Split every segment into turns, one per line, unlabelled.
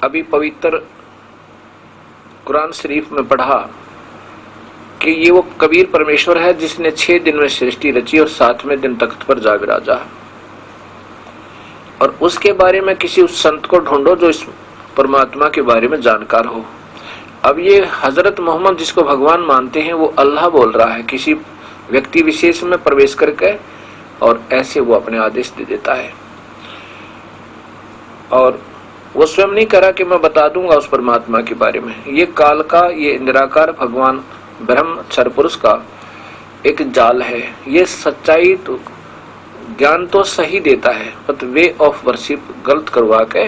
अभी पवित्र कुरान शरीफ में पढ़ा कि ये वो कबीर परमेश्वर है जिसने 6 दिन में सृष्टि रची और 7वें दिन तख्त पर जा विराजा। और उसके बारे में किसी उस संत को ढूंढो जो इस परमात्मा के बारे में जानकार हो। अब ये हजरत मोहम्मद जिसको भगवान मानते हैं वो अल्लाह बोल रहा है किसी व्यक्ति विशेष में प्रवेश करके, और ऐसे वो अपने आदेश दे देता है। और वो स्वयं नहीं करा कि मैं बता दूंगा उस परमात्मा के बारे में। ये काल का, ये निराकार भगवान ब्रह्म अक्षर पुरुष का एक जाल है। ये सच्चाई तो ज्ञान तो सही देता है, बट वे ऑफ वर्शिप गलत करवा के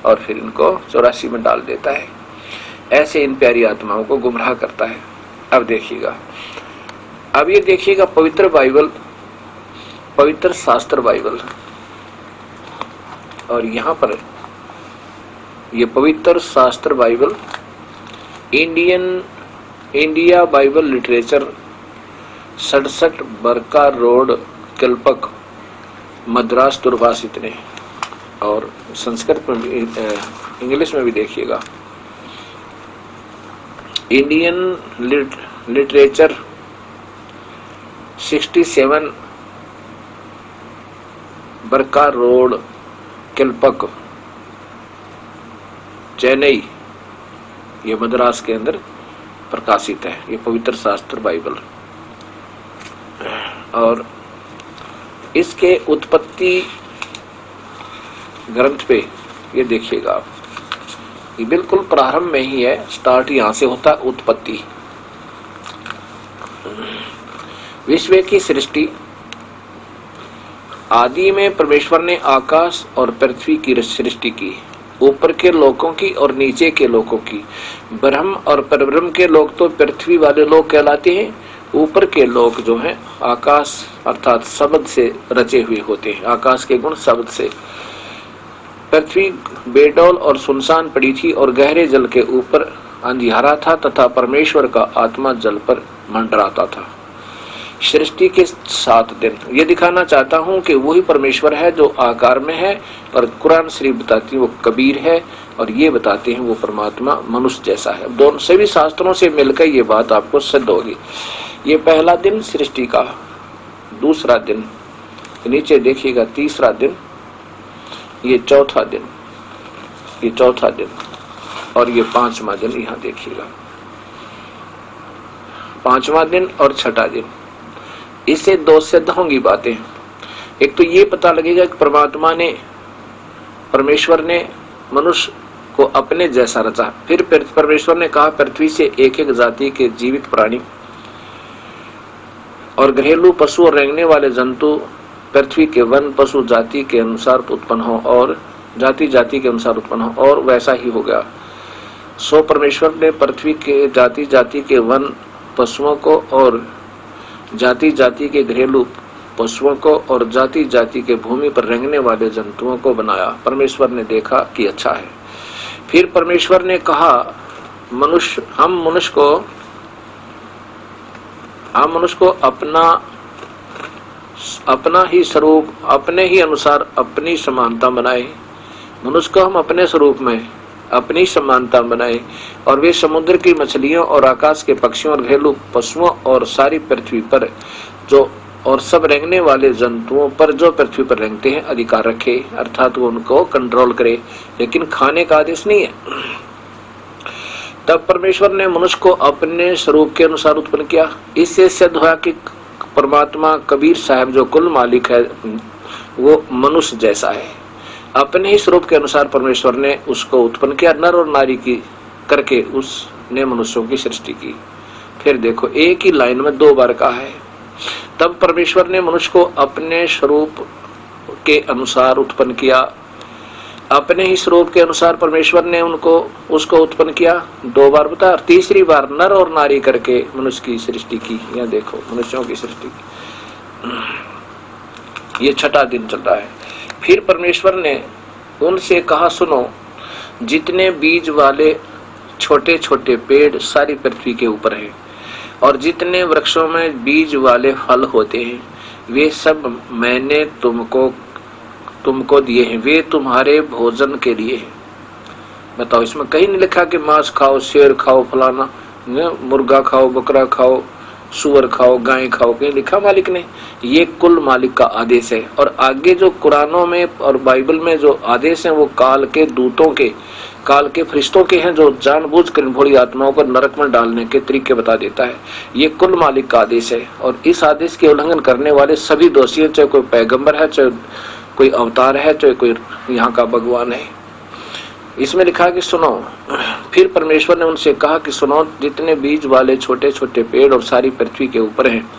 और फिर इनको 84 में डाल देता है। ऐसे इन प्यारी आत्माओं को गुमराह करता है। अब देखिएगा, अब ये देखिएगा पवित्र बाइबल, पवित्र शास्त्र बाइबल, और यहाँ पर ये पवित्र शास्त्र बाइबल इंडिया बाइबल लिटरेचर 67 बरका रोड कल्पक मद्रास दुर्भाषित ने, और संस्कृत में भी इंग्लिश में भी देखिएगा इंडियन लिटरेचर 67 बरका रोड कल्पक चेन्नई, ये मद्रास के अंदर प्रकाशित है ये पवित्र शास्त्र बाइबल। और इसके उत्पत्ति ग्रंथ पे ये देखिएगा आप, ये बिल्कुल प्रारंभ में ही है, स्टार्ट यहां से होता है उत्पत्ति। विश्व की सृष्टि, आदि में परमेश्वर ने आकाश और पृथ्वी की सृष्टि की, ऊपर के लोकों की और नीचे के लोकों की। ब्रह्म और परब्रह्म के लोग तो पृथ्वी वाले लोग कहलाते हैं, ऊपर के लोग जो हैं आकाश अर्थात शब्द से रचे हुए होते हैं, आकाश के गुण शब्द से। पृथ्वी बेडौल और सुनसान पड़ी थी और गहरे जल के ऊपर अंधियारा था तथा परमेश्वर का आत्मा जल पर मंडराता था। सृष्टि के 7 दिन, ये दिखाना चाहता हूँ कि वही परमेश्वर है जो आकार में है, और कुरान शरीफ बताती है वो कबीर है, और ये बताते हैं वो परमात्मा मनुष्य जैसा है। दोनों सभी शास्त्रों से मिलकर ये बात आपको सिद्ध होगी। ये पहला दिन सृष्टि का, दूसरा दिन नीचे देखिएगा, तीसरा दिन, ये चौथा दिन, ये चौथा दिन, और ये 5वां दिन यहाँ देखिएगा, 5वां दिन और 6ठा दिन। इससे 2 सिद्ध होंगी बातें। एक तो ये पता लगेगा कि परमेश्वर ने मनुष्य को अपने जैसा रचा। फिर परमेश्वर ने कहा पृथ्वी से एक एक जाति के जीवित प्राणी और घरेलू पशु और रेंगने वाले जंतु पृथ्वी के वन पशु जाति के अनुसार उत्पन्न हो, और जाति जाति के अनुसार उत्पन्न हो, और वैसा ही हो गया। सो परमेश्वर ने पृथ्वी के जाति जाति के वन पशुओं को और जाति जाति के घरेलू पशुओं को और जाति जाति के भूमि पर रेंगने वाले जंतुओं को बनाया। परमेश्वर ने देखा कि अच्छा है। फिर परमेश्वर ने कहा हम मनुष्य को अपना ही स्वरूप, अपने ही अनुसार अपनी समानता बनाए। मनुष्य को हम अपने स्वरूप में अपनी समानता बनाए, और वे समुद्र की मछलियों और आकाश के पक्षियों और घरेलू पशुओं और सारी पृथ्वी पर जो और सब रेंगने वाले जंतुओं पर जो पृथ्वी पर रेंगते हैं अधिकार रखे, अर्थात वो उनको कंट्रोल करे, लेकिन खाने का आदेश नहीं है। तब परमेश्वर ने मनुष्य को अपने स्वरूप के अनुसार उत्पन्न किया। इससे सिद्ध हुआ कि परमात्मा कबीर साहब जो कुल मालिक है वो मनुष्य जैसा है। अपने ही स्वरूप के अनुसार परमेश्वर ने उसको उत्पन्न किया, नर और नारी की करके उसने मनुष्यों की सृष्टि की। फिर देखो एक ही लाइन में 2 बार कहा है। तब परमेश्वर ने मनुष्य को अपने स्वरूप के अनुसार उत्पन्न किया। अपने ही स्वरूप के अनुसार परमेश्वर ने उसको उत्पन्न किया, 2 बार बताया। तीसरी बार नर और नारी करके मनुष्य की सृष्टि की। यहाँ देखो मनुष्यों की सृष्टि की। ये 6ठा दिन चल रहा है। फिर परमेश्वर ने उनसे कहा सुनो, जितने बीज वाले छोटे छोटे पेड़ सारी पृथ्वी के ऊपर हैं और जितने वृक्षों में बीज वाले फल होते हैं वे सब मैंने तुमको दिए हैं, वे तुम्हारे भोजन के लिए हैं। बताओ, इसमें कहीं नहीं लिखा कि मांस खाओ, शेर खाओ, फलाना मुर्गा खाओ, बकरा खाओ, सुअर खाओ, गाय खाओ, कहीं लिखा मालिक ने? ये कुल मालिक का आदेश है। और आगे जो कुरानों में और बाइबल में जो आदेश हैं वो काल के दूतों के, काल के फरिश्तों के हैं, जो जानबूझकर भोली आत्माओं को नरक में डालने के तरीके बता देता है। ये कुल मालिक का आदेश है और इस आदेश के उल्लंघन करने वाले सभी दोषी हैं, चाहे कोई पैगंबर है, चाहे कोई अवतार है, चाहे कोई यहाँ का भगवान है। इसमें लिखा कि सुनो, फिर परमेश्वर ने उनसे कहा कि सुनो, जितने बीज वाले छोटे छोटे पेड़ और सारी पृथ्वी के ऊपर हैं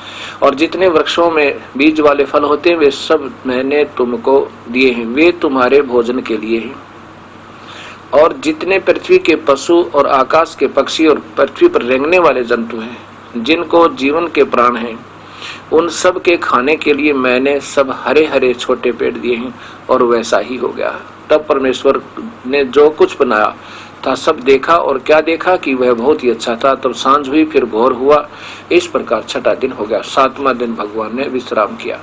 और जितने वृक्षों में बीज वाले फल होते हैं वे सब मैंने तुमको दिए हैं, वे तुम्हारे भोजन के लिए हैं। और जितने पृथ्वी के पशु और आकाश के पक्षी और पृथ्वी पर रेंगने वाले जंतु हैं, जिनको जीवन के प्राण हैं, उन सब के खाने के लिए मैंने सब हरे हरे छोटे पेड़ दिए हैं। और वैसा ही हो गया। तब परमेश्वर ने जो कुछ बनाया था सब देखा, और क्या देखा कि वह बहुत ही अच्छा था। तब सांझ हुई, फिर भोर हुआ। इस प्रकार छठा दिन हो गया। सातवां दिन भगवान ने विश्राम किया।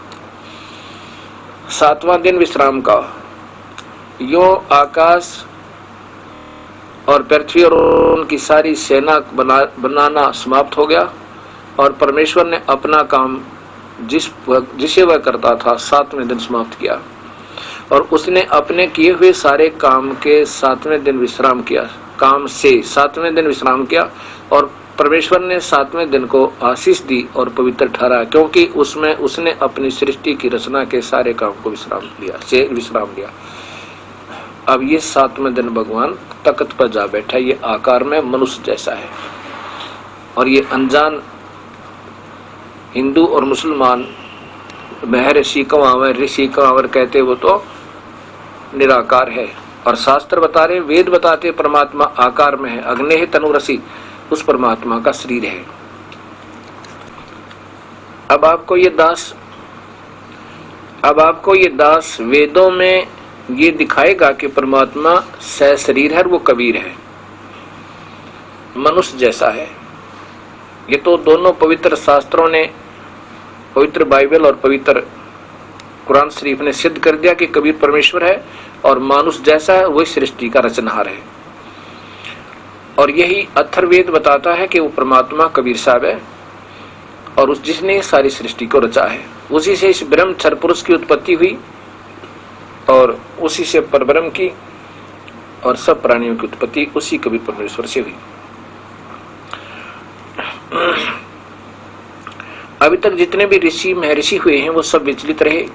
सातवां दिन विश्राम का। यो आकाश और पृथ्वी और उनकी सारी सेना बनाना समाप्त हो गया और परमेश्वर ने अपना काम जिसे वह करता था सातवें दिन समाप्त किया। और उसने अपने किए हुए सारे काम के सातवें दिन विश्राम किया, काम से सातवें दिन विश्राम किया। और परमेश्वर ने सातवें दिन को आशीष दी और पवित्र ठहराया, क्योंकि उसमें उसने अपनी सृष्टि की रचना के सारे काम को विश्राम लिया। अब ये सातवें दिन भगवान तख्त पर जा बैठा। ये आकार में मनुष्य जैसा है और ये अनजान हिंदू और मुसलमान महर्षि कंवर, ऋषि कंवर कहते वो तो निराकार है। और शास्त्र बता रहे, वेद बताते परमात्मा आकार में है। अग्नेह तनुरसी उस परमात्मा का शरीर है। अब आपको ये दास वेदों में ये दिखाएगा कि परमात्मा सशरीर है, वो कबीर है, मनुष्य जैसा है। ये तो दोनों पवित्र शास्त्रों ने, पवित्र बाइबल और पवित्र कुरान शरीफ ने सिद्ध कर दिया कि कबीर परमेश्वर है और मानुष जैसा है, वही सृष्टि का रचनहार है। और यही अथर्ववेद बताता है कि वो परमात्मा कबीर साहब है और उस जिसने सारी सृष्टि को रचा है। उसी से इस ब्रह्म क्षर पुरुष की उत्पत्ति हुई और उसी से परब्रह्म की और सब प्राणियों की उत्पत्ति उसी कबीर परमेश्वर से हुई। अभी तक जितने भी ऋषि महर्षि हुए हैं वो सब विचलित रहे,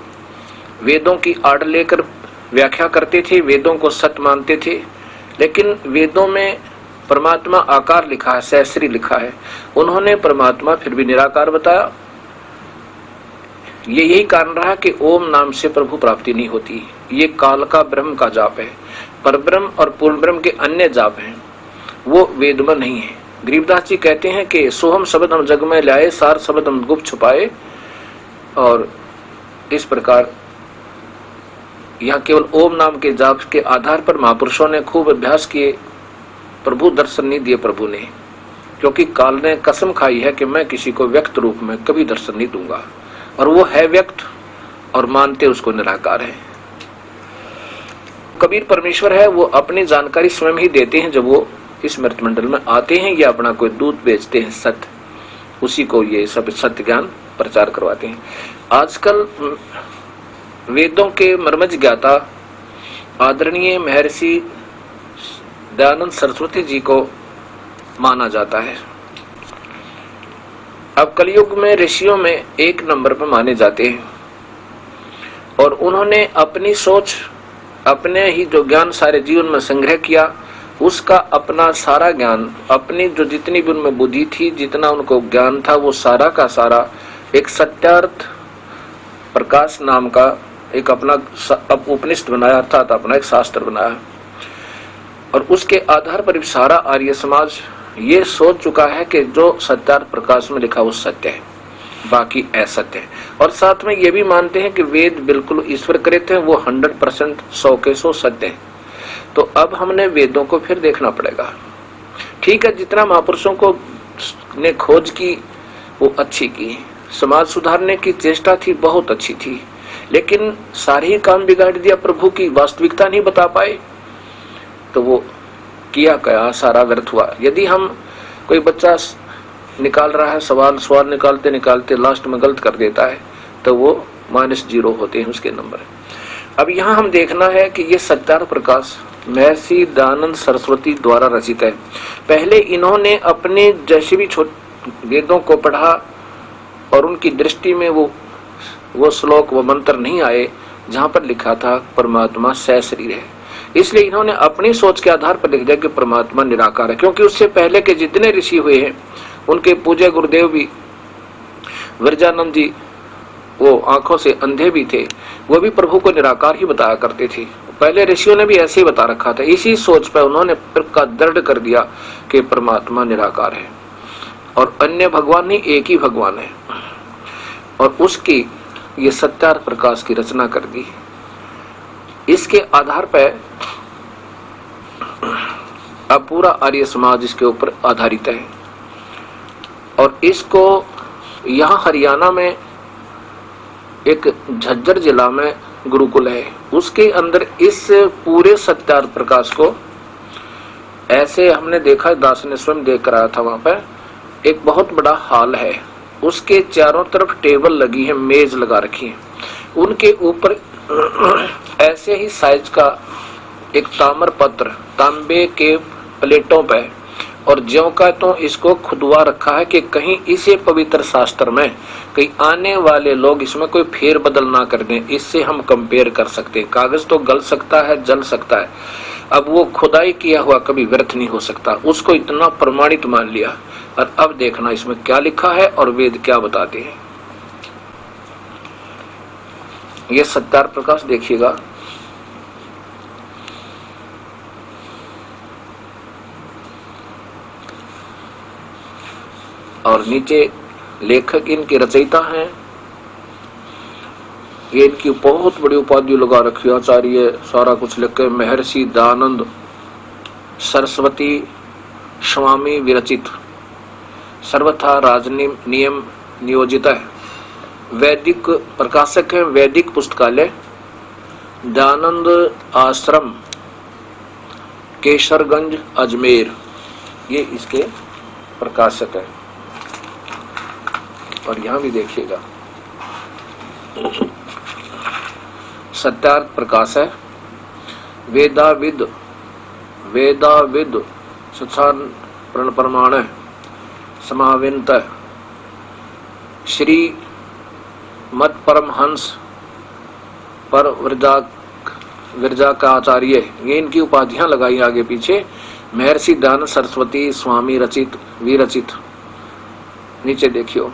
वेदों की आड़ लेकर व्याख्या करते थे, वेदों को सत्य मानते थे, लेकिन वेदों में परमात्मा आकार लिखा है, सहस्री लिखा है, उन्होंने परमात्मा फिर भी निराकार बताया। यही कारण रहा कि ओम नाम से प्रभु प्राप्ति नहीं होती। ये काल का ब्रह्म का जाप है। परब्रह्म और पूर्ण ब्रह्म के अन्य जाप हैं, वो वेद में नहीं है। गरीबदास जी कहते हैं कि सोहम शब्द हम जग में लाए, सार शब्द हम गुप्त छुपाए। और इस प्रकार यहाँ केवल ओम नाम के जाप के आधार पर महापुरुषों ने खूब अभ्यास किए, प्रभु दर्शन नहीं दिए प्रभु ने, क्योंकि काल ने कसम खाई है कि मैं किसी को व्यक्त रूप में कभी दर्शन नहीं दूंगा। और वो है व्यक्त और मानते उसको निराकार है। कबीर परमेश्वर है, वो अपनी जानकारी स्वयं ही देते हैं। जब वो इस मृत मंडल में आते हैं या अपना कोई दूध बेचते हैं सत्य, उसी को ये सब सत्य ज्ञान प्रचार करवाते हैं। आजकल वेदों के मर्मज्ञ ज्ञाता आदरणीय महर्षि दयानंद सरस्वती जी को माना जाता है। अब कलयुग में ऋषियों में एक नंबर पर माने जाते हैं और उन्होंने अपनी सोच, अपने ही जो ज्ञान सारे जीवन में संग्रह किया, उसका अपना सारा ज्ञान, अपनी जो जितनी भी उनमें बुद्धि थी, जितना उनको ज्ञान था, वो सारा का सारा एक सत्यार्थ प्रकाश नाम का एक अपना उपनिषद बनाया, अर्थात अपना एक शास्त्र बनाया। और उसके आधार पर सारा आर्य समाज ये सोच चुका है कि जो सत्यार्थ प्रकाश में लिखा वो सत्य है, बाकी असत्य है। और साथ में ये भी मानते हैं कि वेद बिल्कुल ईश्वर कृत है, वो 100% 100 के 100 सत्य है। तो अब हमने वेदों को फिर देखना पड़ेगा। ठीक है, जितना महापुरुषों को ने खोज की वो अच्छी की, समाज सुधारने की चेष्टा थी, बहुत अच्छी थी, लेकिन सारे ही काम बिगाड़ दिया, प्रभु की वास्तविकता नहीं बता पाए। तो वो किया गया सारा व्यर्थ हुआ। यदि हम कोई बच्चा निकाल रहा है सवाल निकालते निकालते लास्ट में गलत कर देता है तो वो -0 होते हैं उसके नंबर। अब यहाँ हम देखना है कि ये सत्यार्थ प्रकाश महर्षि दयानंद सरस्वती द्वारा रचित है। पहले इन्होंने अपने जैसे भी वेदों को पढ़ा और उनकी दृष्टि में वो श्लोक वो मंत्र नहीं आए जहां पर लिखा था परमात्मा सशरीर है, इसलिए इन्होंने अपनी सोच के आधार पर लिख दिया कि परमात्मा निराकार है। क्योंकि उससे पहले के जितने ऋषि हुए हैं उनके पूज्य गुरुदेव भी विरजानंद जी वो आंखों से अंधे भी थे, वो भी प्रभु को निराकार ही बताया करते थे। पहले ऋषियों ने भी ऐसे ही बता रखा था। इसी सोच पर उन्होंने दृढ़ कर दिया कि परमात्मा निराकार है और अन्य भगवान नहीं, एक ही भगवान है, और उसकी ये सत्यार्थ प्रकाश की रचना कर दी। इसके आधार पर अब पूरा आर्य समाज इसके ऊपर आधारित है। और इसको यहाँ हरियाणा में एक झज्जर जिला में गुरुकुल है, उसके अंदर इस पूरे सत्यार्थ प्रकाश को ऐसे हमने देखा, दास ने स्वयं देख कर आया था। वहां पर एक बहुत बड़ा हॉल है, उसके चारों तरफ टेबल लगी है, मेज लगा रखी है, उनके ऊपर ऐसे ही साइज का एक ताम्र पत्र तांबे के प्लेटों पे और ज्यों का तो इसको खुदवा रखा है कि कहीं इसे पवित्र शास्त्र में कहीं आने वाले लोग इसमें कोई फेर बदल ना कर दें, इससे हम कंपेयर कर सकते हैं। कागज तो गल सकता है, जल सकता है, अब वो खुदाई किया हुआ कभी व्यर्थ नहीं हो सकता, उसको इतना प्रमाणित मान लिया। और अब देखना इसमें क्या लिखा है और वेद क्या बताते हैं। ये सत्यार्थ प्रकाश देखिएगा, और नीचे लेखक इनके रचयिता हैं। ये इनकी बहुत बड़ी उपाधि लगा रखी है, आचार्य सारा कुछ लिख के महर्षि दयानंद सरस्वती स्वामी विरचित, सर्वथा राजनियम नियोजित है। वैदिक प्रकाशक है, वैदिक पुस्तकालय दयानंद आश्रम केसरगंज अजमेर, ये इसके प्रकाशक है। और यहां भी देखिएगा सत्यार्थ प्रकाश है। वेदाविद प्रमाण समाविंत श्री मत परमहंस पर विरजा का आचार्य, ये इनकी उपाधियां लगाई आगे पीछे। महर्षि दयानंद सरस्वती स्वामी रचित विरचित, नीचे देखियो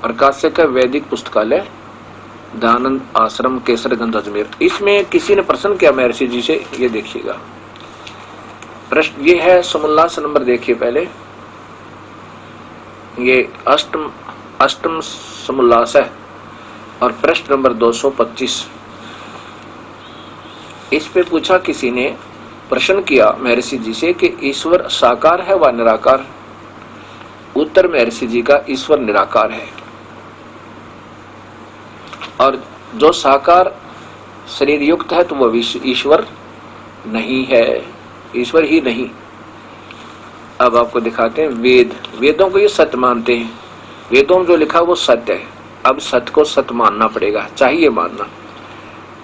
प्रकाशक है वैदिक पुस्तकालय दयानंद आश्रम केसरगंज अजमेर। इसमें किसी ने प्रश्न किया महर्षि जी से, ये देखिएगा प्रश्न ये है, समोल्लास नंबर देखिए पहले, ये अष्टम समोल्लास है और प्रश्न नंबर 225। इस पे पूछा किसी ने, प्रश्न किया महर्षि जी से कि ईश्वर साकार है व निराकार। उत्तर महर्षि जी का ईश्वर निराकार है, और जो साकार शरीर युक्त है तो वह ईश्वर नहीं है, ईश्वर ही नहीं। अब आपको दिखाते हैं वेदों को ये सत्य मानते हैं, वेदों में जो लिखा वो सत्य है। अब सत्य को सत्य मानना पड़ेगा, चाहिए मानना,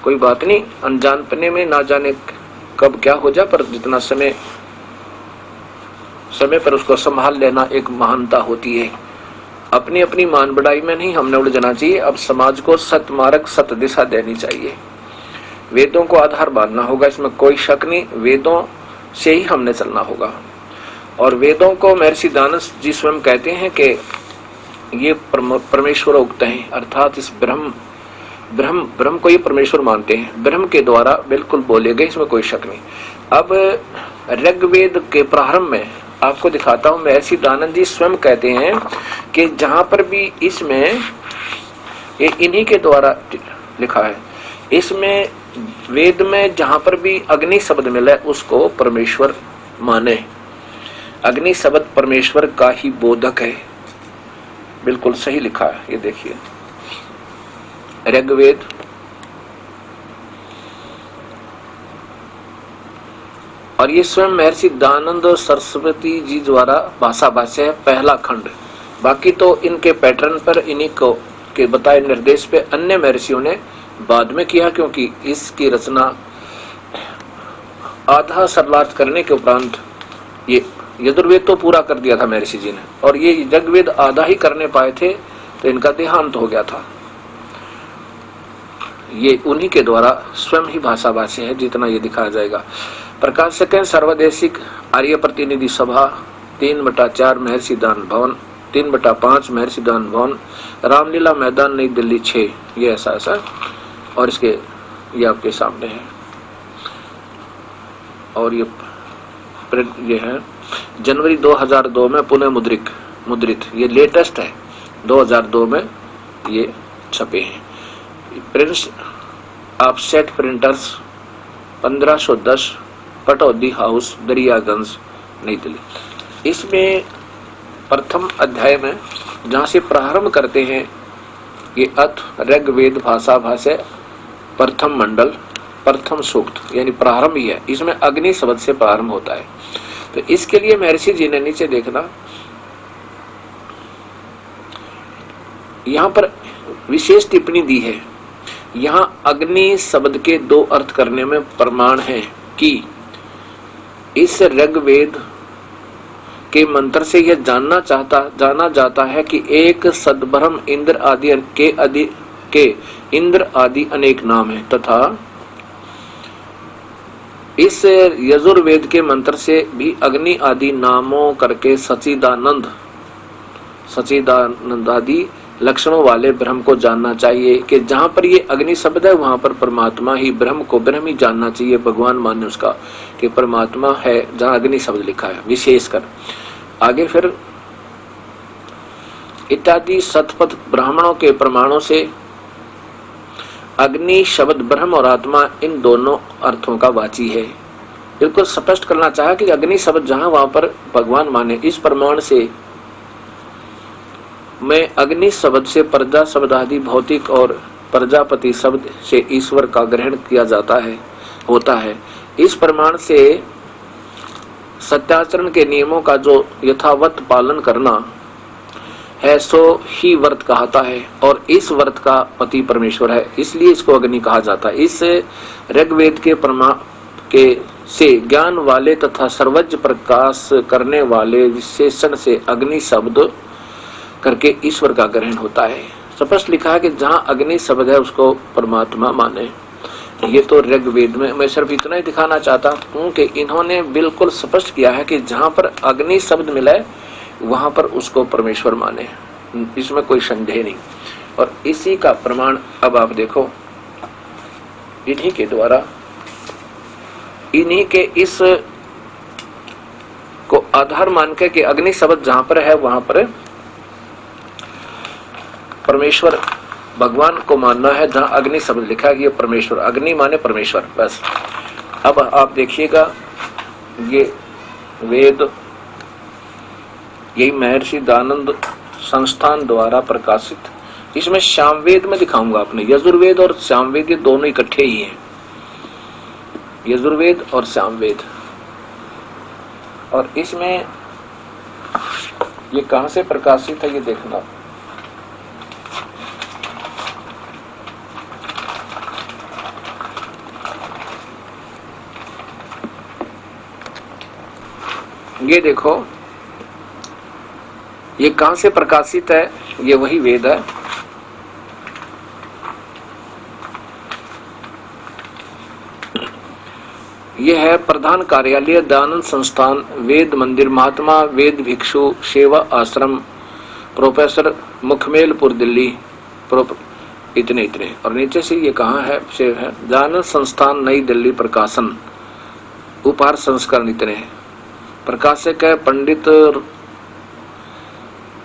कोई बात नहीं, अनजानपने में ना जाने कब क्या हो जाए, पर जितना समय पर उसको संभाल लेना एक महानता होती है। अपनी अपनी मान बढ़ाई में नहीं हमने उलझना चाहिए। अब समाज को सत्य मार्ग सत्य दिशा देनी चाहिए, वेदों को आधार मानना होगा, इसमें कोई शक नहीं, वेदों से ही हमने चलना होगा। और वेदों को महर्षि दयानंद जी स्वयं कहते हैं कि ये परमेश्वर उक्त हैं, अर्थात इस ब्रह्म को ये परमेश्वर मानते हैं, ब्रह्म के द्वारा बिल्कुल बोले गए, इसमें कोई शक नहीं। अब ऋग्वेद के प्रारंभ में आपको दिखाता हूं, महर्षि दयानंद जी स्वयं कहते हैं कि जहां पर भी इसमें ये इन्हीं के द्वारा लिखा है, इसमें वेद में जहां पर भी अग्नि शब्द मिला है उसको परमेश्वर माने। अग्नि शब्द परमेश्वर का ही बोधक है, बिल्कुल सही लिखा है। ये देखिए ऋग्वेद और ये स्वयं महर्षि दयानंद सरस्वती जी द्वारा भाषा भाष्य है, पहला खंड। बाकी तो इनके पैटर्न पर, इन्हीं को के बताए निर्देश पे अन्य महर्षियों ने बाद में किया, क्योंकि इसकी रचना आधा सरलार्थ करने के उपरांत ये यजुर्वेद तो पूरा कर दिया था महर्षि जी ने, और ये ऋग्वेद आधा ही करने पाए थे, तो इनका देहांत हो गया था। ये उन्हीं के द्वारा स्वयं ही भाषा भाष्य है, जितना ये दिखाया जाएगा। प्रकाशक है सर्वदेशिक आर्य प्रतिनिधि सभा, 3/4 महर्षि दान भवन, 3/5 महर्षि दान भवन, रामलीला मैदान नई दिल्ली 6। ये ऐसा और इसके ये आपके सामने है। और ये है जनवरी 2002 में पुनः मुद्रित, ये लेटेस्ट है, 2002 में ये छपे हैं। Prince offset printers 1510 Pataudi house Daryaganj नई दिल्ली। इसमें प्रथम अध्याय में जहाँ से प्रारंभ करते हैं ये अथ ऋग्वेद भाषा भाष्य प्रथम मंडल प्रथम सूक्त, यानी प्रारंभ ही है, इसमें अग्नि शब्द से प्रारंभ होता है। तो इसके लिए महर्षि जी ने नीचे देखना, यहाँ पर विशेष टिप्पणी दी है। यहाँ अग्नि शब्द के 2 अर्थ करने में प्रमाण है कि इस ऋग्वेद के मंत्र से यह जाना जाता है कि एक सद्ब्रह्म इंद्र आदि अनेक नाम है, तथा इस यजुर्वेद के मंत्र से भी अग्नि आदि नामों करके सच्चिदानंद आदि लक्षणों वाले ब्रह्म को जानना चाहिए। कि जहां पर ये अग्नि शब्द है वहां पर परमात्मा ही, ब्रह्म को ब्रह्म ही जानना चाहिए, भगवान माने उसका कि परमात्मा है, जहां अग्नि शब्द लिखा है विशेषकर। आगे फिर इत्यादि शतपथ ब्राह्मणों के प्रमाणों से अग्नि शब्द ब्रह्म और आत्मा इन दोनों अर्थों का वाची है। बिल्कुल स्पष्ट करना चाहा कि अग्नि शब्द जहां वहां पर भगवान माने। इस प्रमाण से मैं अग्नि शब्द से प्रजा शब्द आदि भौतिक और प्रजापति शब्द से ईश्वर का ग्रहण किया होता है। इस प्रमाण से सत्याचरण के नियमों का जो यथावत पालन करना है सो ही व्रत कहता है, और इस व्रत का पति परमेश्वर है, इसलिए इसको अग्नि कहा जाता है। इस ऋग्वेद के से ज्ञान वाले तथा सर्वज्ञ प्रकाश करने वाले विशेषण से अग्नि शब्द करके ईश्वर का ग्रहण होता है। स्पष्ट लिखा है कि जहां अग्नि शब्द है उसको परमात्मा माने। ये तो ऋग्वेद में, मैं सिर्फ इतना ही दिखाना चाहता हूँ कि इन्होंने बिल्कुल स्पष्ट किया है कि जहां पर अग्नि शब्द मिला है वहां पर उसको परमेश्वर माने, इसमें कोई संदेह नहीं। और इसी का प्रमाण अब आप देखो, इन्हीं के द्वारा, इन्हीं के इस को आधार मान के कि अग्नि शब्द जहां पर है वहां पर परमेश्वर भगवान को मानना है। जहां अग्नि शब्द लिखा है ये परमेश्वर, अग्नि माने परमेश्वर, बस। अब आप देखिएगा ये वेद, यही महर्षि दयानंद संस्थान द्वारा प्रकाशित, इसमें सामवेद में दिखाऊंगा आपने। यजुर्वेद और सामवेद ये दोनों इकट्ठे ही हैं, यजुर्वेद और सामवेद। और इसमें ये कहां से प्रकाशित है ये देखना। ये देखो ये कहां से प्रकाशित है, ये वही वेद है। ये है प्रधान कार्यालय दयानंद संस्थान, वेद मंदिर, महात्मा वेद भिक्षु सेवा आश्रम, प्रोफेसर मुखमेलपुर दिल्ली, इतने। और नीचे से ये कहाँ है, से है दयानंद संस्थान नई दिल्ली प्रकाशन, उपहार संस्करण, इतने। प्रकाशक है पंडिता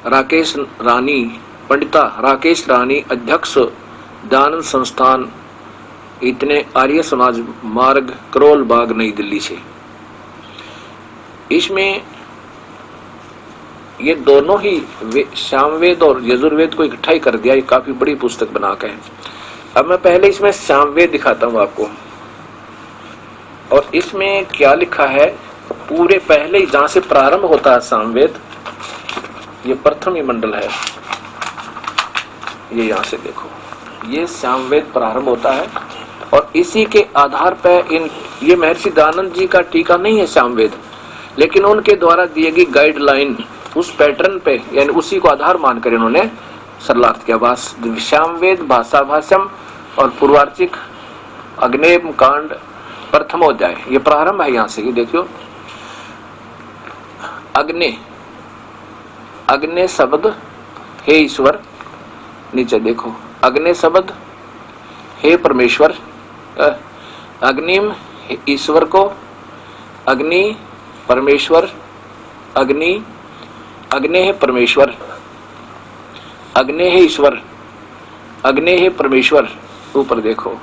राकेश रानी, अध्यक्ष दयानंद संस्थान, इतने, आर्य समाज मार्ग, करोल बाग, नई दिल्ली से। इसमें ये दोनों ही सामवेद और यजुर्वेद को इकट्ठा ही कर दिया, ये काफी बड़ी पुस्तक बना के। अब मैं पहले इसमें सामवेद दिखाता हूँ आपको। और इसमें क्या लिखा है, पूरे पहले ही जहां से प्रारंभ होता है सामवेद, ये प्रथम ही मंडल है, ये यहां से देखो, ये सामवेद प्रारंभ होता है और इसी के आधार पर ये महर्षि दयानंद जी का टीका नहीं है सामवेद, लेकिन उनके द्वारा दिए गई गाइडलाइन उस पैटर्न पे, यानी उसी को आधार मानकर इन्होंने सरलार्थ किया। सामवेद भाषा भाष्यम और पूर्वार्चिक अग्नेय कांड प्रथमोध्याय, ये प्रारंभ है यहां से। ये देखियो, अग्नि शब्द हे ईश्वर, नीचे देखो अग्नि शब्द हे परमेश्वर, अग्निम ईश्वर को, अग्नि परमेश्वर, अग्नि है परमेश्वर, अग्नि है ईश्वर, अग्नि है परमेश्वर। ऊपर देखो,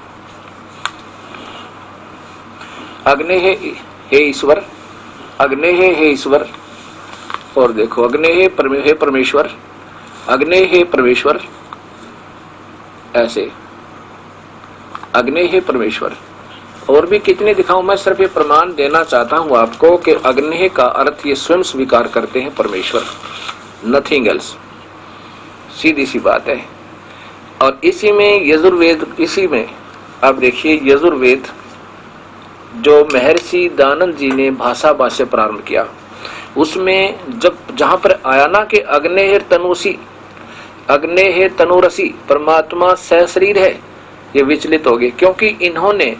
अग्नि है ईश्वर, अग्नि है ईश्वर, और देखो अग्नि है परमेश्वर, अग्नि है परमेश्वर, ऐसे अग्नि है परमेश्वर। और भी कितने दिखाऊं, मैं सिर्फ ये प्रमाण देना चाहता हूं आपको कि अग्नि का अर्थ ये स्वयं स्वीकार करते हैं परमेश्वर, नथिंग एल्स, सीधी सी बात है। और इसी में यजुर्वेद, इसी में आप देखिए यजुर्वेद जो महर्षि दयानंद जी ने भाषा भाष्य प्रारंभ किया, उसमें जब जहां पर आया ना कि अग्नेय तनुसी, अग्नेय तनुरसी, परमात्मा सहशरीर है, ये विचलित हो गए, क्योंकि इन्होंने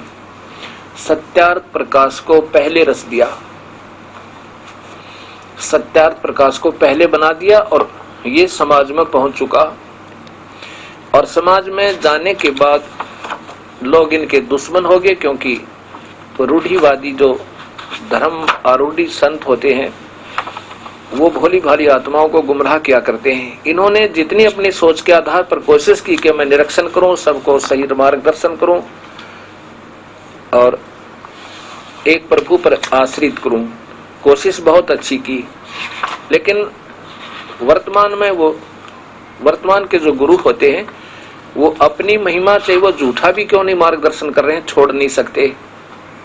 सत्यार्थ प्रकाश को पहले रस दिया, सत्यार्थ प्रकाश को पहले बना दिया और ये समाज में पहुंच चुका। और समाज में जाने के बाद लोग इनके दुश्मन हो गए, क्योंकि रूढ़िवादी जो धर्म आरूढ़ी संत होते हैं वो भोली भाली आत्माओं को गुमराह किया करते हैं। इन्होंने जितनी अपनी सोच के आधार पर कोशिश की कि मैं निरीक्षण करूं, सबको सही मार्गदर्शन करूं और एक प्रभु पर आश्रित करूं, कोशिश बहुत अच्छी की, लेकिन वर्तमान के जो गुरु होते हैं वो अपनी महिमा चाहे वो झूठा भी क्यों नहीं मार्गदर्शन कर रहे हैं, छोड़ नहीं सकते।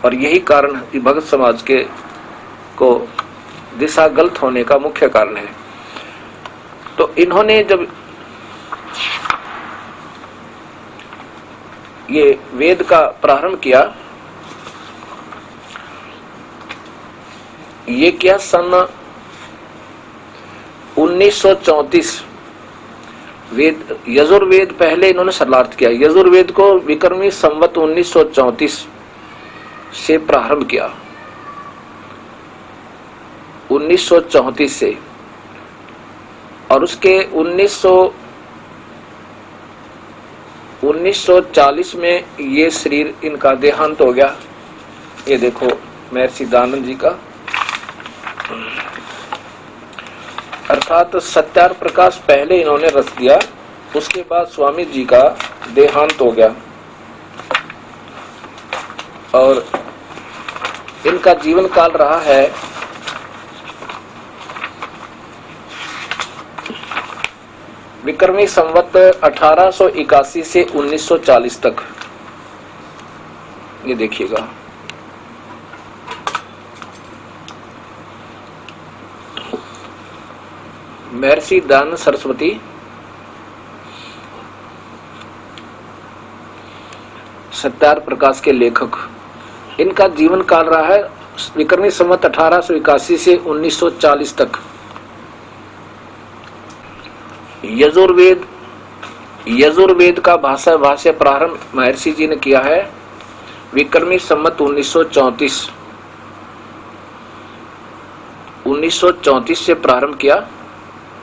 और यही कारण भगत समाज के को दिशा गलत होने का मुख्य कारण है। तो इन्होंने जब ये वेद का प्रारंभ किया, ये क्या सन 1934 वेद, यजुर्वेद पहले इन्होंने सरलार्थ किया। यजुर्वेद को विक्रमी संवत 1934 से प्रारंभ किया, 1934 से, और उसके 1940 में ये शरीर इनका देहांत हो गया। ये देखो महर्षि दयानंद जी का, अर्थात सत्यार्थ प्रकाश पहले इन्होंने रच दिया, उसके बाद स्वामी जी का देहांत हो गया। और इनका जीवन काल रहा है विक्रमी संवत 1881 से 1940 तक। ये देखिएगा, महर्षि दयानंद सरस्वती सत्यार्थ प्रकाश के लेखक, इनका जीवन काल रहा है विक्रमी संवत 1881 से 1940 तक। यजुर्वेद का भाषा भाष्य प्रारंभ महर्षि जी ने किया है विक्रमी संवत 1934 से प्रारंभ किया,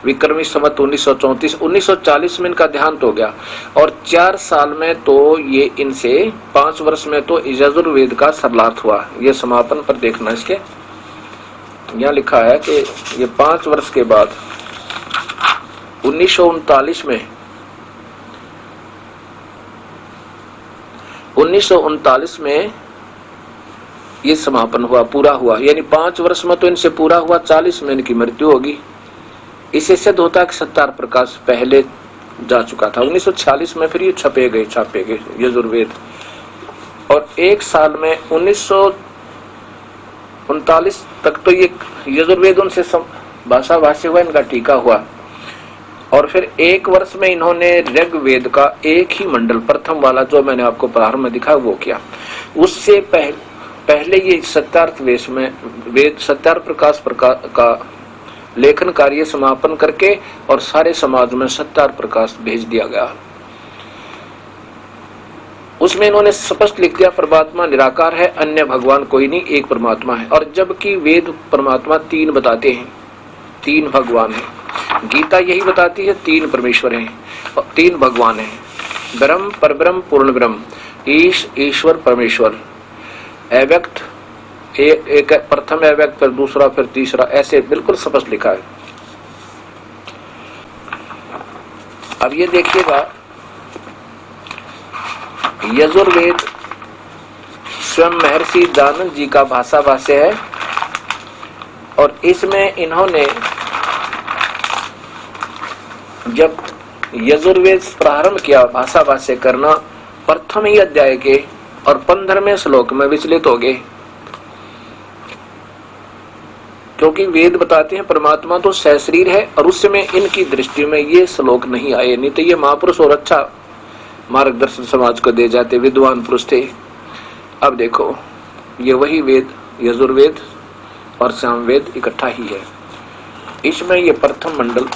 विक्रमी संवत 1940 में इनका देहांत हो गया। और 4 साल में तो ये इनसे 5 वर्ष में तो यजुर्वेद का सरलार्थ हुआ। ये समापन पर देखना, इसके यहाँ लिखा है कि ये 5 वर्ष के बाद 1939 में ये समापन हुआ, पूरा हुआ। यानी 5 वर्ष में तो इनसे पूरा हुआ, 40 में इनकी मृत्यु होगी। इससे सिद्ध होता है कि सत्यार्थ प्रकाश पहले जा चुका था। 1946 में फिर ये छापे गए यजुर्वेद। और 1 साल में 39 तक तो ये यजुर्वेद उनसे भाषा भाष्य हुआ, इनका टीका हुआ। और फिर 1 वर्ष में इन्होंने ऋग्वेद का एक ही मंडल, प्रथम वाला जो मैंने आपको प्रारंभ में दिखा वो किया। उससे पहले ये सत्यार्थ वेश में वेद सत्यार्थ प्रकाश का लेखन कार्य समापन करके और सारे समाज में सत्यार्थ प्रकाश भेज दिया गया। उसमें इन्होंने स्पष्ट लिख दिया परमात्मा निराकार है, अन्य भगवान कोई नहीं, एक परमात्मा है। और जबकि वेद परमात्मा 3 बताते हैं, 3 भगवान है। गीता यही बताती है 3 परमेश्वर हैं और 3 भगवान हैं, ब्रह्म, परब्रह्म, पूर्ण ब्रह्म, ईश्वर, परमेश्वर, अव्यक्त, एक प्रथम अव्यक्त, फिर दूसरा, फिर तीसरा, ऐसे बिल्कुल स्पष्ट लिखा है। अब ये देखिएगा, यजुर्वेद स्वयं महर्षि दानंद जी का भाषा भाष्य है और इसमें इन्होंने जब यजुर्वेद प्रारंभ किया भाषा भाष्य करना, प्रथम ही अध्याय के और 15वें श्लोक में विचलित हो गए, क्योंकि वेद बताते हैं परमात्मा तो सहशरीर है और उस समय इनकी दृष्टि में ये श्लोक नहीं आए, नहीं तो ये महापुरुष और अच्छा मार्गदर्शन समाज को दे जाते, विद्वान पुरुष थे। अब देखो, ये वही वेद यजुर्वेद और सामवेद इकट्ठा ही है। इसमें ये प्रथम मंडल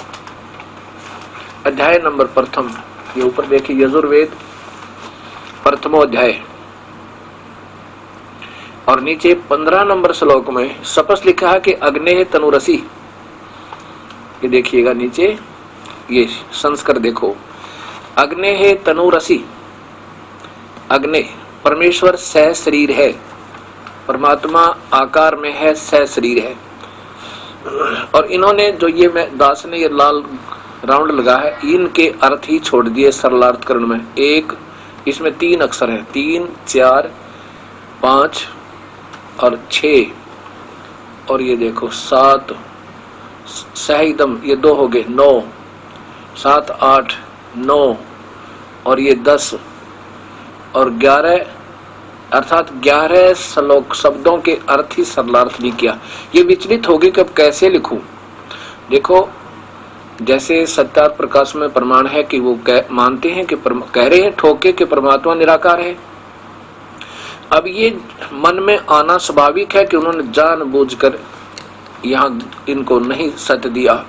अध्याय नंबर प्रथम, ये ऊपर देखिए यजुर्वेद प्रथमो अध्याय और नीचे 15 नंबर श्लोक में स्पष्ट लिखा है कि अग्नेय तनुरसी। ये देखिएगा नीचे, ये संस्कार देखो, अग्नेय तनुरसी। अग्नि परमेश्वर सह शरीर है, परमात्मा आकार में है, सह शरीर है। और इन्होंने जो ये दास ने ये लाल राउंड लगा है, इनके अर्थ ही छोड़ दिए सरलार्थकरण में। एक इसमें 3 अक्षर हैं, 3, 4, 5 और 6 और ये देखो 7 सहिदम, ये 2 हो गए, 9, 7, 8, 9 और ये 10 और 11, अर्थात 11 श्लोक शब्दों के अर्थ ही सरलार्थ नहीं किया। ये विचलित होगी कि अब कैसे लिखूं। देखो, जैसे सत्यार्थ प्रकाश में प्रमाण है कि वो मानते हैं कि कह रहे हैं ठोके कि परमात्मा निराकार है। अब ये मन में आना स्वाभाविक है कि उन्होंने जानबूझकर यहाँ इनको नहीं सत्य दिया।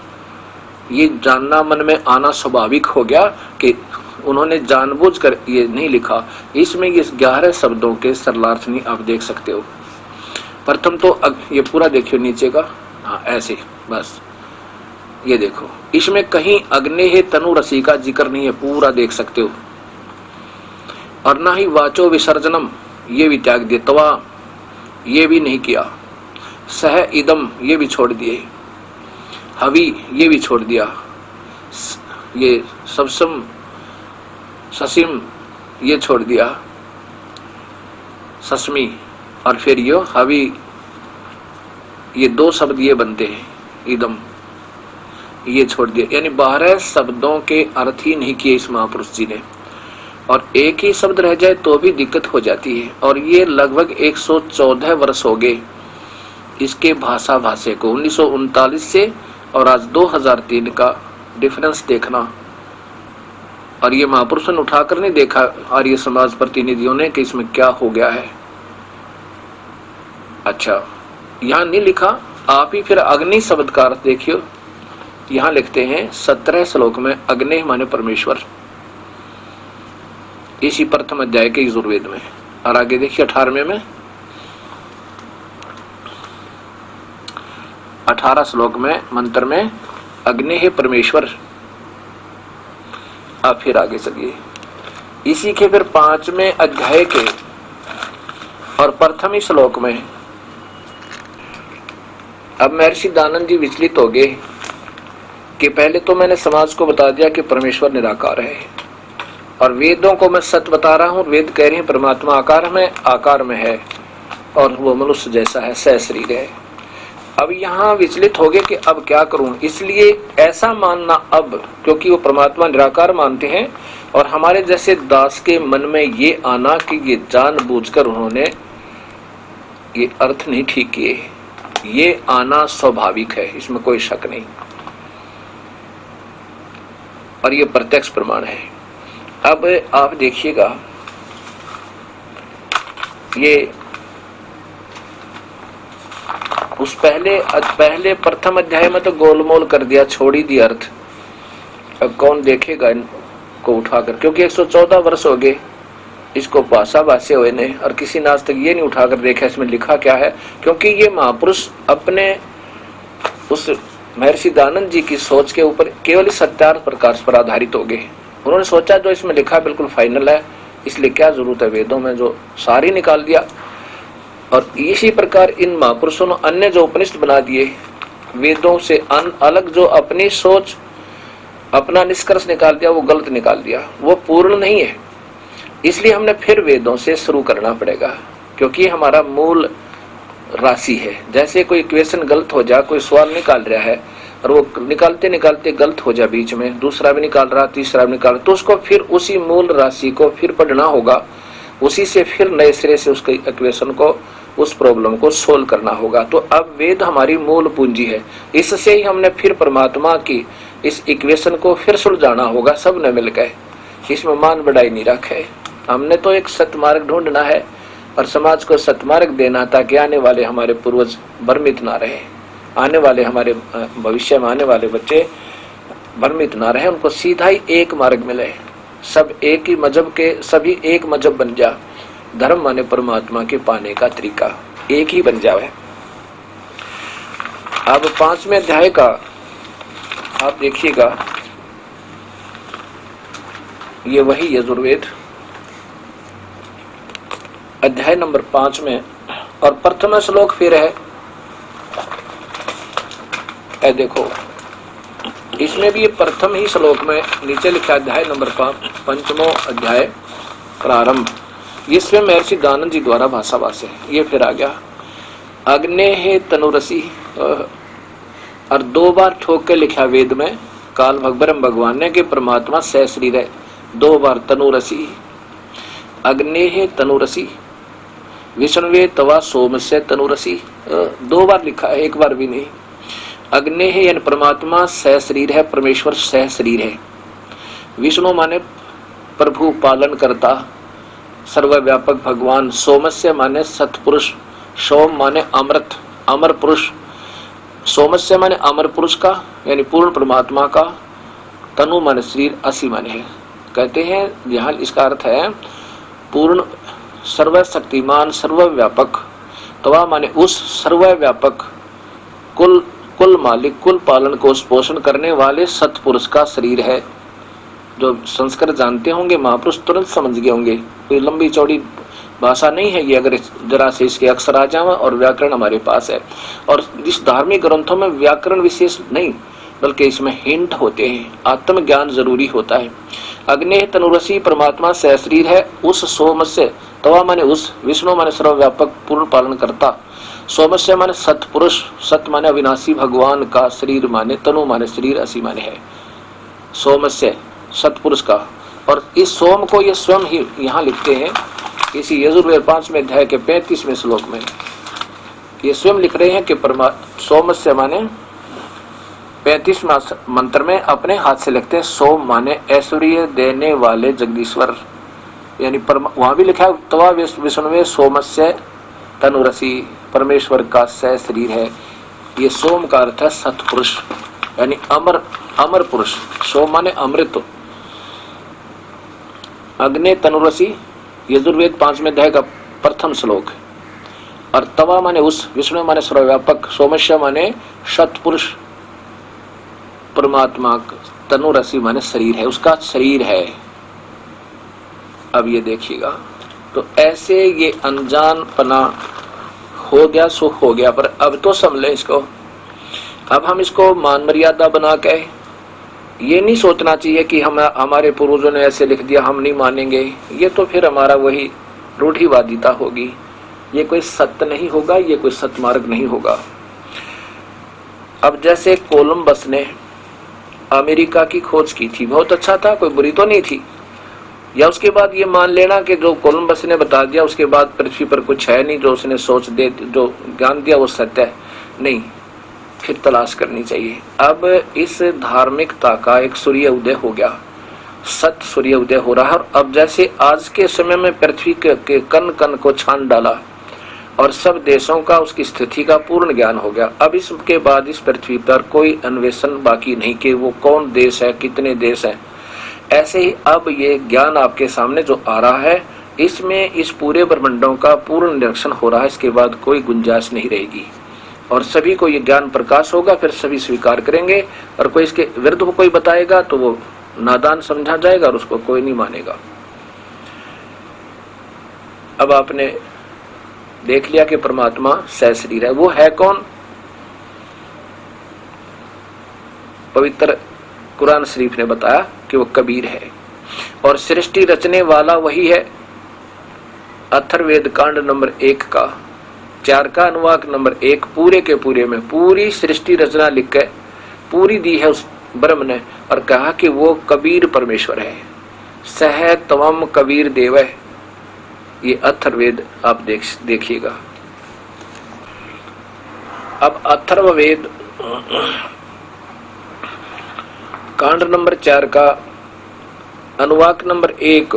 ये जानना मन में आना स्वाभाविक हो गया कि उन्होंने जानबूझकर ये नहीं लिखा। इसमें ये 11 शब्दों के सरलार्थ नहीं आप देख सकते हो। प्रथम तो ये पूरा देखियो नीचे का, हाँ ऐसे बस ये देखो, इसमें कहीं अग्नेय तनुरसी का जिक्र नहीं है, पूरा देख सकते हो। और ना ही वाचो विसर्जनम, ये भी त्याग दिए, तवा ये भी नहीं किया, सह इदम ये भी छोड़ दिए, हवि ये भी छोड़ दिया, ये सबसम ससिम ये छोड़ दिया, सस्मी और फिर यो हवि, ये 2 शब्द ये बनते हैं, इदम ये छोड़ दिया। यानी 12 शब्दों के अर्थ ही नहीं किए इस महापुरुष जी ने। और एक ही शब्द रह जाए तो भी दिक्कत हो जाती है। और ये लगभग 114 वर्ष हो गए इसके भाषा भाष्य को, 1939 से और आज 2003 का डिफरेंस देखना। और ये महापुरुषों ने उठाकर नहीं देखा आर्य समाज प्रतिनिधियों ने कि इसमें क्या हो गया है। अच्छा, यहाँ नहीं लिखा, आप ही फिर अग्नि शब्द का अर्थ देखियो। यहाँ लिखते हैं 17 श्लोक में अग्नि माने परमेश्वर, इसी प्रथम अध्याय के यजुर्वेद में। और आगे देखिए 18वें में, 18 श्लोक में मंत्र में अग्नि है परमेश्वर। अब फिर आगे चलिए, इसी के फिर 5वें अध्याय के और प्रथम ही श्लोक में अब महर्षि दानंद जी विचलित हो गए कि पहले तो मैंने समाज को बता दिया कि परमेश्वर निराकार है और वेदों को मैं सत्य बता रहा हूँ। वेद कह रहे हैं परमात्मा आकार में है और वो मनुष्य जैसा है, सहशरीर है। अब यहाँ विचलित हो गए कि अब क्या करूं। इसलिए ऐसा मानना अब, क्योंकि वो परमात्मा निराकार मानते हैं और हमारे जैसे दास के मन में ये आना कि ये जानबूझकर उन्होंने ये अर्थ नहीं ठीक किए। ये आना स्वाभाविक है, इसमें कोई शक नहीं, और ये प्रत्यक्ष प्रमाण है। अब आप देखिएगा, ये उस पहले प्रथम अध्याय में तो गोलमोल कर दिया, छोड़ ही दिया अर्थ। अब कौन देखेगा इनको उठाकर, क्योंकि 114 वर्ष हो गए इसको भाषा भाष्य हुए ने, और किसी ने आज तक ये नहीं उठाकर देखा इसमें लिखा क्या है। क्योंकि ये महापुरुष अपने उस महर्षि दयानंद जी की सोच के ऊपर केवल सत्यार्थ प्रकाश पर आधारित हो गए। उन्होंने सोचा जो इसमें लिखा बिल्कुल फाइनल है, इसलिए क्या जरूरत है वेदों में, जो सारी निकाल दिया। और इसी प्रकार इन महापुरुषों ने अन्य जो उपनिषद बना दिए, वेदों से अलग जो अपनी सोच अपना निष्कर्ष निकाल दिया, वो गलत निकाल दिया, वो पूर्ण नहीं है। इसलिए हमने फिर वेदों से शुरू करना पड़ेगा, क्योंकि हमारा मूल राशि है। जैसे कोई इक्वेशन गलत हो जाए, कोई सवाल निकाल रहा है और वो निकालते निकालते गलत हो जाए, बीच में दूसरा भी निकाल रहा, तीसरा भी निकाल रहा, तो उसको फिर उसी मूल राशि को फिर पढ़ना होगा, उसी से फिर नए सिरे से उसके इक्वेशन को, उस प्रॉब्लम को सोल्व करना होगा। तो अब वेद हमारी मूल पूंजी है, इससे ही हमने फिर परमात्मा की इस इक्वेशन को फिर सुलझाना होगा, सब ने मिलकर। इसमें मान बढ़ाई नहीं रखे, हमने तो एक सतमार्ग ढूंढना है और समाज को सतमार्ग देना, ताकि आने वाले हमारे पूर्वज भ्रमित ना रहे, आने वाले हमारे भविष्य में आने वाले बच्चे भ्रमित ना रहे, उनको सीधा ही एक मार्ग मिले, सब एक ही मजहब के, सभी एक मजहब बन जा। धर्म माने परमात्मा के पाने का तरीका एक ही बन जावे। अब 5वें अध्याय का आप देखिएगा, ये वही यजुर्वेद अध्याय नंबर 5 में, और प्रथम श्लोक फिर है। देखो इसमें भी ये प्रथम ही श्लोक में नीचे लिखा, अध्याय नंबर 5, 5वां अध्याय प्रारंभ, ये स्वयं महर्षि दयानंद जी द्वारा भाषा भाष्य है। ये फिर आ गया, अग्नेहे तनुरसी, और 2 बार ठोक के लिखा वेद में, काल भगवरम भगवान ने कि परमात्मा सहशरीर है। 2 बार तनुरसी, अग्नेहे तनुरसी, विष्णुवे तवा सोमस्य तनुरसी, 2 बार लिखा है, 1 बार भी नहीं। अग्नेह यानी परमात्मा सहशरीर है, परमेश्वर सहशरीर है। विष्णु माने प्रभु पालन करता, सर्वव्यापक भगवान। सोमस्य माने सतपुरुष, सोम माने अमृत, अमर पुरुष। सोमस्य माने अमर पुरुष का यानी पूर्ण परमात्मा का। तनु माने शरीर, असी माने है। कहते हैं यहाँ इसका अर्थ है पूर्ण, सर्वशक्तिमान, सर्वव्यापक। तवा माने उस सर्वव्यापक, कुल मालिक, कुल पालन को पोषण करने वाले सतपुरुष का शरीर है। जो संस्कृत जानते होंगे महापुरुष तुरंत समझ गए होंगे, कोई लंबी चौड़ी भाषा नहीं है ये, अगर जरा से इसके अक्षर आ जाए। और व्याकरण हमारे पास है, और इस धार्मिक ग्रंथों में व्याकरण विशेष नहीं बल्कि इसमें हिंट होते हैं, आत्मज्ञान जरूरी होता है। अग्नेह तनुरसी, परमात्मा सहशरीर है उस सोमस्य। तवा माने उस, विष्णु माने सर्वव्यापक पूर्ण पालन करता, सोमस्य माने सतपुरुष, सत माने अविनाशी भगवान का, शरीर माने तनु माने शरीर, असी माने है। सोमस्य सतपुरुष का। और इस सोम को ये स्वयं ही यहाँ लिखते हैं इसी यजुर्वेद 5वें अध्याय के 35वें श्लोक में, ये स्वयं लिख रहे हैं कि सोमस्य माने 35वां मंत्र में अपने हाथ से लिखते हैं, सोम माने ऐश्वर्य देने वाले जगदीश्वर, यानी वहां भी लिखा है तवा विष्णुवे सोमस्य तनुरसी, परमेश्वर का सह शरीर है। ये सोम का अर्थ है सतपुरुष यानी अमर पुरुष। सोम माने अमृत। अग्ने तनुरसी यजुर्वेद 5वें अध्याय का प्रथम श्लोक। और तवा माने उस, विष्णु माने सर्वव्यापक, सोमस्य माने सतपुरुष परमात्मा, तनुरसी माने शरीर है, उसका शरीर है। अब ये देखिएगा, तो ऐसे ये अनजानपना हो गया सो हो गया, पर अब तो समझ इसको। अब हम इसको मान मर्यादा बना के ये नहीं सोचना चाहिए कि हम हमारे पूर्वजों ने ऐसे लिख दिया हम नहीं मानेंगे, ये तो फिर हमारा वही रूढ़िवादिता होगी, ये कोई सत्य नहीं होगा, ये कोई सतमार्ग नहीं होगा। अब जैसे कोलंबस ने अमेरिका की खोज की थी, बहुत अच्छा था, कोई बुरी तो नहीं थी, या उसके बाद ये मान लेना कि जो कोलंबस ने बता दिया उसके बाद पृथ्वी पर कुछ है नहीं, जो उसने सोच दे, जो ज्ञान दिया वो सत्य है, नहीं, फिर तलाश करनी चाहिए। अब इस धार्मिकता का एक सूर्य उदय हो गया, सत सूर्य उदय हो रहा है। और अब जैसे आज के समय में पृथ्वी के कण कण को छान डाला और सब देशों का उसकी स्थिति का पूर्ण ज्ञान हो गया, अब इसके बाद इस पृथ्वी पर कोई अन्वेषण बाकी नहीं कि वो कौन देश है, कितने देश हैं। ऐसे ही अब ये ज्ञान आपके सामने जो आ रहा है, इसमें इस पूरे ब्रह्मांडों का पूर्ण निरीक्षण हो रहा है। इसके बाद कोई गुंजाइश नहीं रहेगी और सभी को ये ज्ञान प्रकाश होगा, फिर सभी स्वीकार करेंगे। और कोई इसके विरुद्ध को कोई बताएगा तो वो नादान समझा जाएगा और उसको कोई नहीं मानेगा। अब आपने देख लिया कि परमात्मा सहशरीर है। वो है कौन? पवित्र कुरान शरीफ ने बताया कि वो कबीर है और सृष्टि रचने वाला वही है। अथर्ववेद कांड नंबर 1 का 4 का अनुवाक नंबर 1 पूरे के पूरे में पूरी सृष्टि रचना लिख के पूरी दी है उस ब्रह्म ने और कहा कि वो कबीर परमेश्वर है। सह तवम कबीर देव है। ये अथर्ववेद आप देखिएगा। अब अथर्ववेद कांड नंबर 4 का अनुवाक नंबर 1,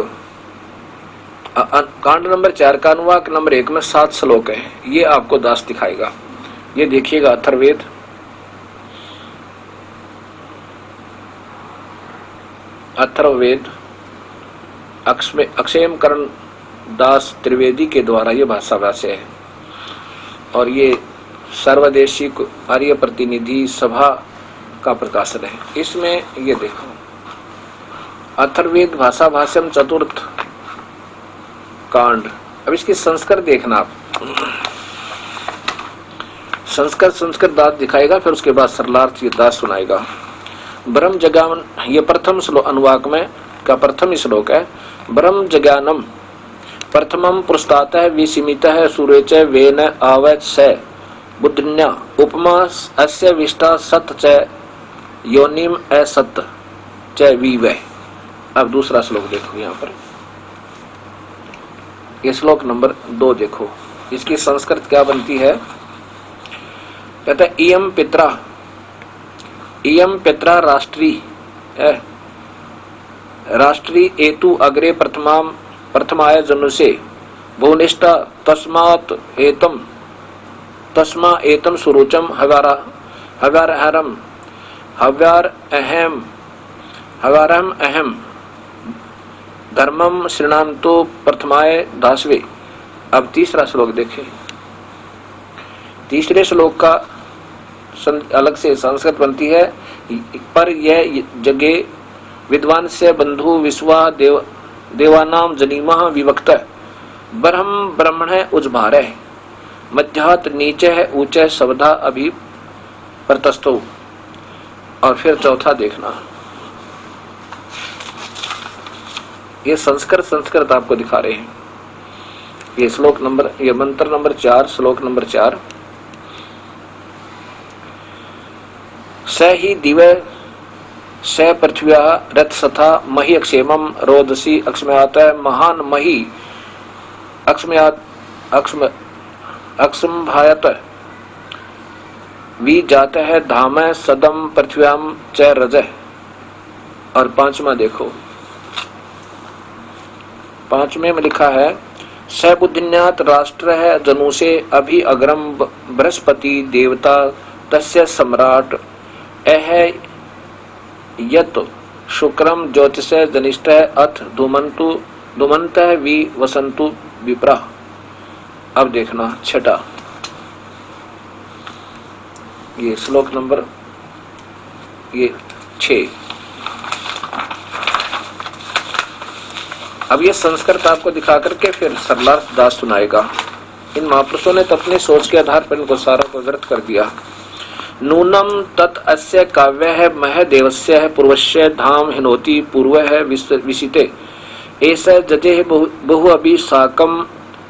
कांड नंबर 4 का अनुवाक नंबर 1 में 7 श्लोक है। ये आपको दास दिखाएगा। ये देखिएगा अथर्ववेद अक्षयम करण दास त्रिवेदी के द्वारा ये भाषा भाष्य है और ये सर्वदेशिक आर्य प्रतिनिधि सभा का प्रकाशन है। इसमें ये देखो अथर्ववेद भाषा भाष्यम चतुर्थ कांड। अब इसकी संस्कृत देखना आप। संस्कृत दास दिखाएगा, फिर उसके बाद सरलार्थ ये दास सुनाएगा। ब्रह्म जगान, ये प्रथम श्लोक अनुवाक में का प्रथम श्लोक है। ब्रह्म जगानम प्रथमम पुरस्तातः विसीमितः सूर्यच वेन आवच स बुद्धिन्या उपमा अस्य विष्टा सत च योनिम असत च विवै। अब दूसरा श्लोक देखो, यहाँ पर ये श्लोक नंबर 2 देखो। इसकी संस्कृत क्या बनती है? कहता है इयम पित्रा राष्ट्री एतु अग्रे प्रथमाय जनुषे भुवनिष्ठा तस्मा एतम सुरुचम हव्यारहम अहम धर्मम श्रीणांतो प्रथमाय दासवे। अब तीसरा श्लोक देखें। तीसरे श्लोक का अलग से संस्कृत बनती है। पर यह जगे विद्वान से बंधु विश्वा देवानाम जनीमः विवक्त ब्रह्मण उज्भार है मध्यात नीचे है ऊंचे शब्दा अभी प्रतस्तो। और फिर चौथा देखना, ये संस्कृत आपको दिखा रहे हैं। ये श्लोक नंबर, ये मंत्र नंबर 4 श्लोक नंबर 4। स ही दिवे स पृथ्व्या रथसथा मही अक्षेमम रोदसी अक्षम्यात महान मही अक्षम्भायत वी जाता है धाम सदम पृथ्व्याम च रज। और पांचवा देखो, पांचवें में लिखा है स बुद्धिन्यात राष्ट्र है जनुषे अभि अग्रम बृहस्पति देवता तस्य सम्राट अह यत शुक्रम ज्योतिष जनिष्ठ अथ धुमंत वि वसंतु विप्रा। अब देखना छठा, ये श्लोक नंबर ये 6। अब ये संस्कृत आपको दिखा करके फिर सरलार्थ दास सुनाएगा। इन महापुरुषों ने तो अपनी सोच के आधार पर इनको सारा को व्यर्थ कर दिया। नूनम तत् अस्य काव्य है मह देवस्य है पूर्वस्य धाम हिनोति पूर्व है विशिते ऐसा जजे बहु अभि साकम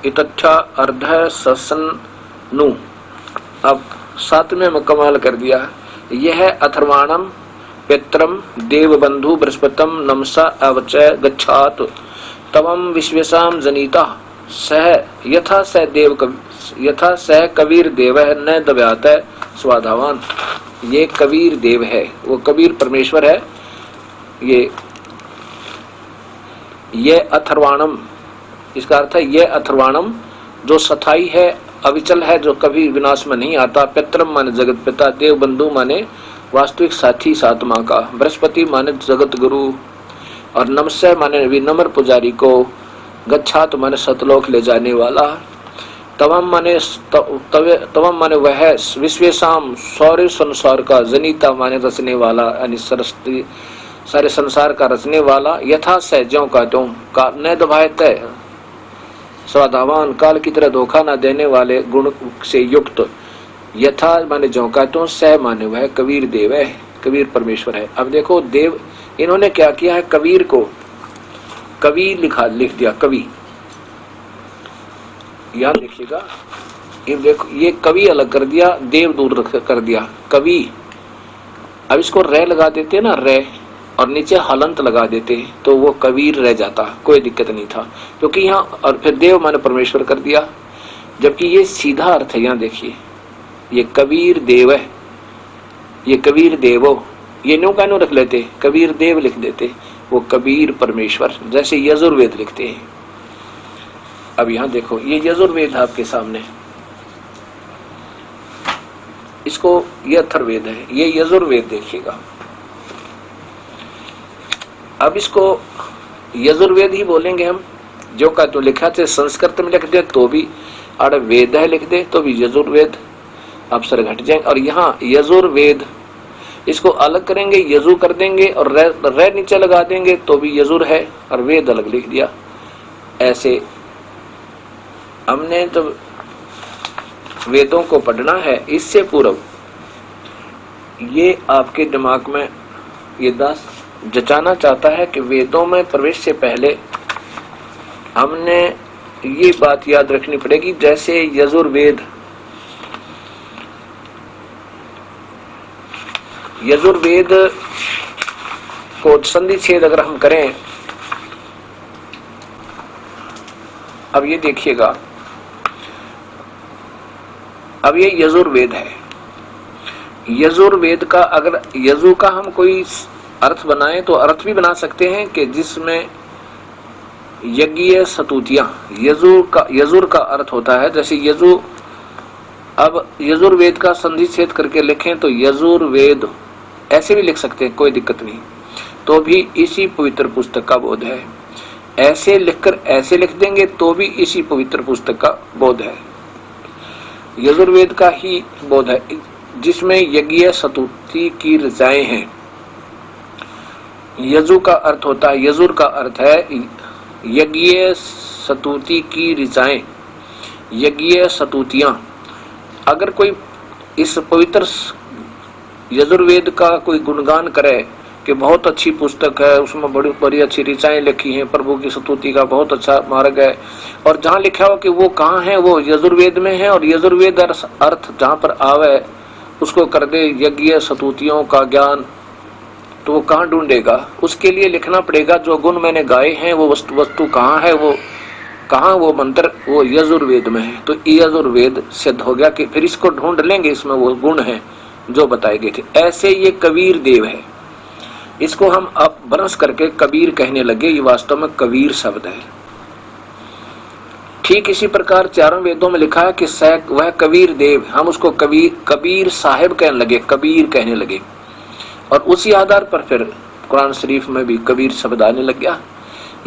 इतच्छा अर्ध ससन नु। अब 7वें में कमाल कर दिया। यह अथर्वाणम पित्रम देवबंधु बृहस्पतम नमसा अवच गच्छात तवम विश्वेशाम जनिता सह यथा स देव यथा सह कबीर देव है न दव्यात है स्वाधावान। ये कबीर देव है, वो कबीर परमेश्वर है। ये अथर्वाणम, इसका अर्थ है ये अथर्वाणम जो सथाई है, अविचल है, जो कभी विनाश में नहीं आता। पितरम माने जगत पिता, देव बंधु माने वास्तविक साथी सात्मा का, बृहस्पति माने जगत गुरु, और नमस्य माने विनम्र पुजारी को, गच्छात माने सतलोक ले जाने वाला, तवम माने वह विश्वेशाम सौर्य संसार का, जनिता माने रचने वाला यानी सरस्वती सारे संसार का रचने वाला, यथा सहजों का त्यों का न दबायत है स्वाधावान, काल की तरह धोखा न देने वाले गुण से युक्त। यथा माने जो का त्यों, सह माने वह कबीर देव है, कबीर परमेश्वर है। अब देखो देव, इन्होंने क्या किया है, कबीर को कवि लिख दिया, कवि। यहाँ देखिएगा, ये देखो ये कवि अलग कर दिया, देव दूर कर दिया, कवि। अब इसको रे लगा देते ना, रे, और नीचे हलंत लगा देते तो वो कबीर रह जाता, कोई दिक्कत नहीं था, क्योंकि यहाँ और फिर देव माने परमेश्वर कर दिया, जबकि ये सीधा अर्थ है। यहाँ देखिए ये कबीर देव है, ये कबीर देवो, ये न्यू का न्यू रख लेते, कबीर देव लिख देते, वो कबीर परमेश्वर, जैसे यजुर्वेद लिखते हैं। अब यहाँ देखो ये यजुर्वेद है आपके सामने, इसको ये अथर्ववेद है, ये यजुर्वेद देखिएगा। अब इसको यजुर्वेद ही बोलेंगे हम, जो का तो लिखा थे संस्कृत में लिख दे तो भी, और वेद है लिख दे तो भी यजुर्वेद, अक्षर घट जाएंगे। और यहाँ यजुर्वेद, इसको अलग करेंगे, यजु कर देंगे और रे नीचे लगा देंगे तो भी यजुर है, और वेद अलग लिख दिया। ऐसे हमने तो वेदों को पढ़ना है। इससे पूर्व ये आपके दिमाग में ये दास जचाना चाहता है कि वेदों में प्रवेश से पहले हमने ये बात याद रखनी पड़ेगी, जैसे यजुर्वेद, यजुर्वेद को संधि छेद अगर हम करें, अब ये देखिएगा, अब ये यजुर्वेद है। यजुर्वेद का अगर यजु का हम कोई अर्थ बनाएं तो अर्थ भी बना सकते हैं कि जिसमें यज्ञ सतुतियां, यजुर का अर्थ होता है, जैसे यजु। अब यजुर्वेद का संधि छेद करके लिखें तो यजुर्वेद ऐसे भी लिख सकते हैं, कोई दिक्कत नहीं, तो भी इसी पवित्र पुस्तक का बोध है। ऐसे लिखकर ऐसे लिख देंगे तो भी इसी पवित्र पुस्तक का बोध है, यजुर्वेद का ही बोध है, जिसमें यज्ञ सतुति की ऋचाएं हैं। यजु का अर्थ होता है, यजुर का अर्थ है यज्ञ सतुति की ऋचाएं, यज्ञ सतुतियां। अगर कोई इस पवित्र यजुर्वेद का कोई गुणगान करे कि बहुत अच्छी पुस्तक है, उसमें बड़ी बड़ी अच्छी ऋचाएं लिखी हैं, प्रभु की स्तुति का बहुत अच्छा मार्ग है, और जहाँ लिखा हो कि वो कहाँ है, वो यजुर्वेद में है, और यजुर्वेद अर्थ जहाँ पर आवे उसको कर दे यज्ञ सतुतियों का ज्ञान, तो वो कहाँ ढूंढेगा? उसके लिए लिखना पड़ेगा जो गुण मैंने गाए हैं वो वस्तु कहाँ है, वो कहाँ, वो मंत्र वो यजुर्वेद में है। तो यजुर्वेद सिद्ध हो गया कि फिर इसको ढूंढ लेंगे, इसमें वो गुण है जो बताए गए थे। ऐसे ये कबीर देव है, इसको हम अब बरस करके कबीर कहने लगे, ये वास्तव में कबीर शब्द है। ठीक इसी प्रकार चारों वेदों में लिखा है कि वह कबीर देव, हम उसको कबीर साहिब कहने लगे, कबीर कहने लगे, और उसी आधार पर फिर कुरान शरीफ में भी कबीर शब्द आने लग गया।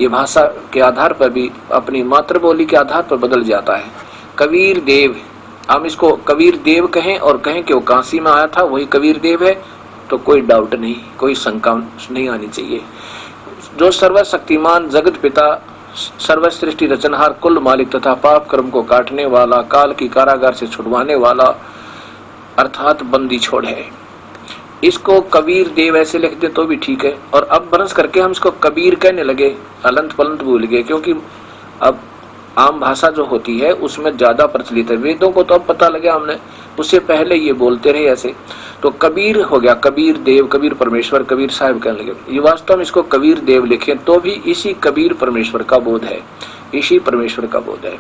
ये भाषा के आधार पर भी, अपनी मातृबोली के आधार पर बदल जाता है। कबीर देव, हम इसको कबीर देव कहें और कहें कि वो काशी में आया था वही कबीर देव है, तो कोई डाउट नहीं, कोई शंका नहीं आनी चाहिए। जो सर्वशक्तिमान जगत पिता, सर्वसृष्टि रचनहार, कुल मालिक तथा पाप कर्म को काटने वाला, काल की कारागार से छुड़वाने वाला अर्थात बंदी छोड़ है, इसको कबीर देव ऐसे लिख दे तो भी ठीक है। और अब बरस करके हम इसको कबीर कहने लगे, अलंत पलंत भूल गए, क्योंकि अब आम भाषा जो होती है उसमें ज्यादा प्रचलित है। वेदों को तो अब पता लगा हमने, उससे पहले ये बोलते रहे ऐसे। तो कबीर हो गया, कबीर देव, कबीर परमेश्वर, कबीर साहब कहने लगे। ये वास्तव में इसको कबीर देव लिखे तो भी इसी कबीर परमेश्वर का बोध है, इसी परमेश्वर का बोध है।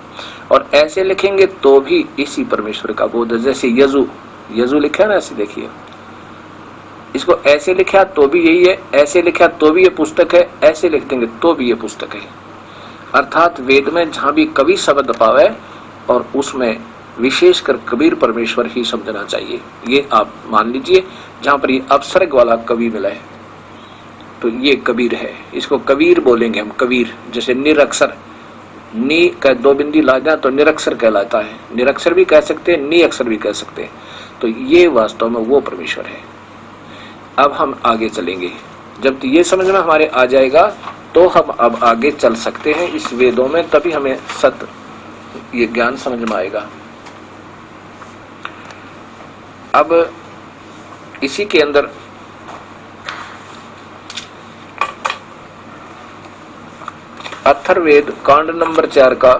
और ऐसे लिखेंगे तो भी इसी परमेश्वर का बोध है। जैसे यजु, यजु लिखा ना, ऐसे देखिए, इसको ऐसे लिखा तो भी यही है, ऐसे लिखा तो भी ये पुस्तक है, ऐसे लिख देंगे तो भी ये पुस्तक है। अर्थात वेद में जहां भी कवि शब्द पावे और उसमें विशेषकर कबीर परमेश्वर ही समझना चाहिए। ये आप मान लीजिए, जहां पर ये अपसर्ग वाला कवि मिला है तो ये कबीर है, इसको कबीर बोलेंगे हम, कबीर। जैसे निरक्षर, नी का 2 बिंदी ला जाए तो निरक्षर कहलाता है, निरक्षर भी कह सकते हैं, नी अक्षर भी कह सकते हैं। तो ये वास्तव में वो परमेश्वर है। अब हम आगे चलेंगे, जब ये समझ में हमारे आ जाएगा तो हम अब आगे चल सकते हैं इस वेदों में, तभी हमें सत्य ये ज्ञान समझ में आएगा। अब इसी के अंदर अथर्ववेद कांड नंबर 4 का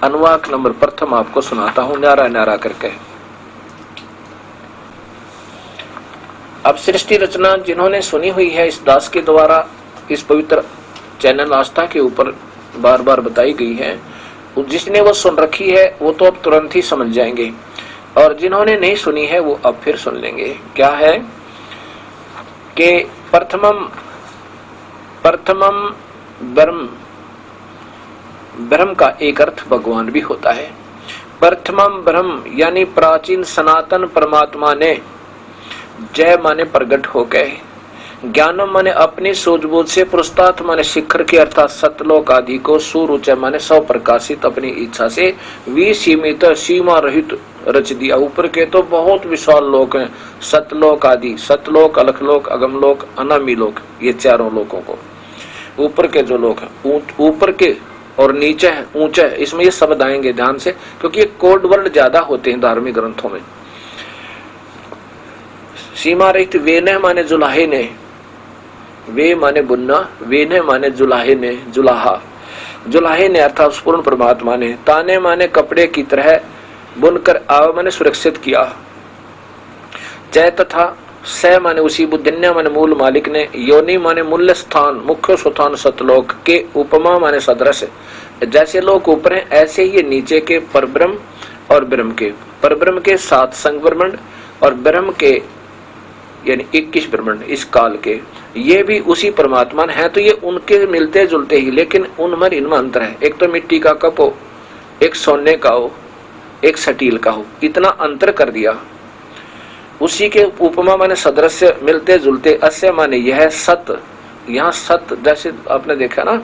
अनुवाक नंबर प्रथम आपको सुनाता हूं, न्यारा न्यारा करके। अब सृष्टि रचना जिन्होंने सुनी हुई है इस दास के द्वारा, इस पवित्र चैनल आस्था के ऊपर बार बार बताई गई है, जिसने वो सुन रखी है वो तो अब तुरंत ही समझ जाएंगे, और जिन्होंने नहीं सुनी है वो अब फिर सुन लेंगे। क्या है कि प्रथमम ब्रह्म, ब्रह्म का एक अर्थ भगवान भी होता है। प्रथमम ब्रह्म यानी प्राचीन सनातन परमात्मा ने जय माने प्रगट हो गए, ज्ञानम माने अपनी सूझबूझ से, पुरुषार्थ माने शिखर के अर्थात सतलोक आदि को, सुरुचय माने सौ प्रकाशित अपनी इच्छा से, विसीमित सीमा रहित रच दिया। ऊपर के तो बहुत विशाल लोक हैं, सतलोक आदि, सतलोक, अलखलोक, अगमलोक, अनामी लोक, ये चारों लोकों को ऊपर के जो लोक हैं, ऊपर के और नीचे है, ऊंचे है, इसमें ये शब्द आएंगे ध्यान से, क्योंकि ये कोड वर्ड ज्यादा होते हैं धार्मिक ग्रंथों में। सीमा रहित, वे ने माने जुलाहे ने, वे माने बुनना, वे ने माने जुलाहे ने, जुलाहा, जुलाहे ने अर्थात पूर्ण परमात्मा ने, ताने माने कपड़े की तरह बुनकर आव माने सुरक्षित किया, जय तथा स माने उसी, बुद्धिन्य माने मूल मालिक ने, योनि माने मूल्य स्थान, मुख्य स्थान सतलोक के, उपमा माने सदृश, जैसे लोग ऊपर हैं ऐसे ही नीचे के परब्रह्म और ब्रह्म के, परब्रह्म के 7 संग ब्रह्मांड और ब्रह्म के यानी 21 ब्रह्मांड इस काल के, ये भी उसी परमात्मा है। तो ये उनके मिलते जुलते ही, लेकिन उनमें इनमें अंतर है। एक तो मिट्टी का कप हो, एक सोने का हो, एक सटील का हो, इतना अंतर कर दिया। उसी के उपमा माने सदृश्य, मिलते जुलते, अस्य माने यह सत, यहाँ सत जैसे आपने देखा ना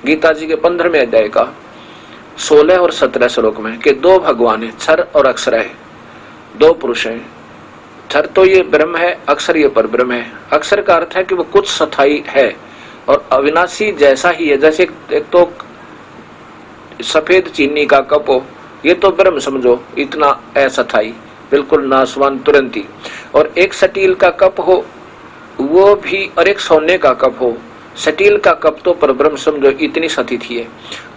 गीता जी के 15वें अध्याय का 16 और 17 श्लोक में कि 2 भगवान है, क्षर और अक्षर है, 2 पुरुष हैं। क्षर तो ये ब्रह्म है, अक्षर ये पर ब्रह्म है। अक्षर का अर्थ है कि वो कुछ स्थायी है और अविनाशी जैसा ही है। जैसे एक तो सफेद चीनी का कप हो, ये तो ब्रह्म समझो, इतना अस्थायी, बिल्कुल नाशवान तुरंत ही। और एक स्टील का कप हो वो भी, और एक सोने का कप हो। स्टील का कप तो परब्रह्म समझो, इतनी स्थिति है,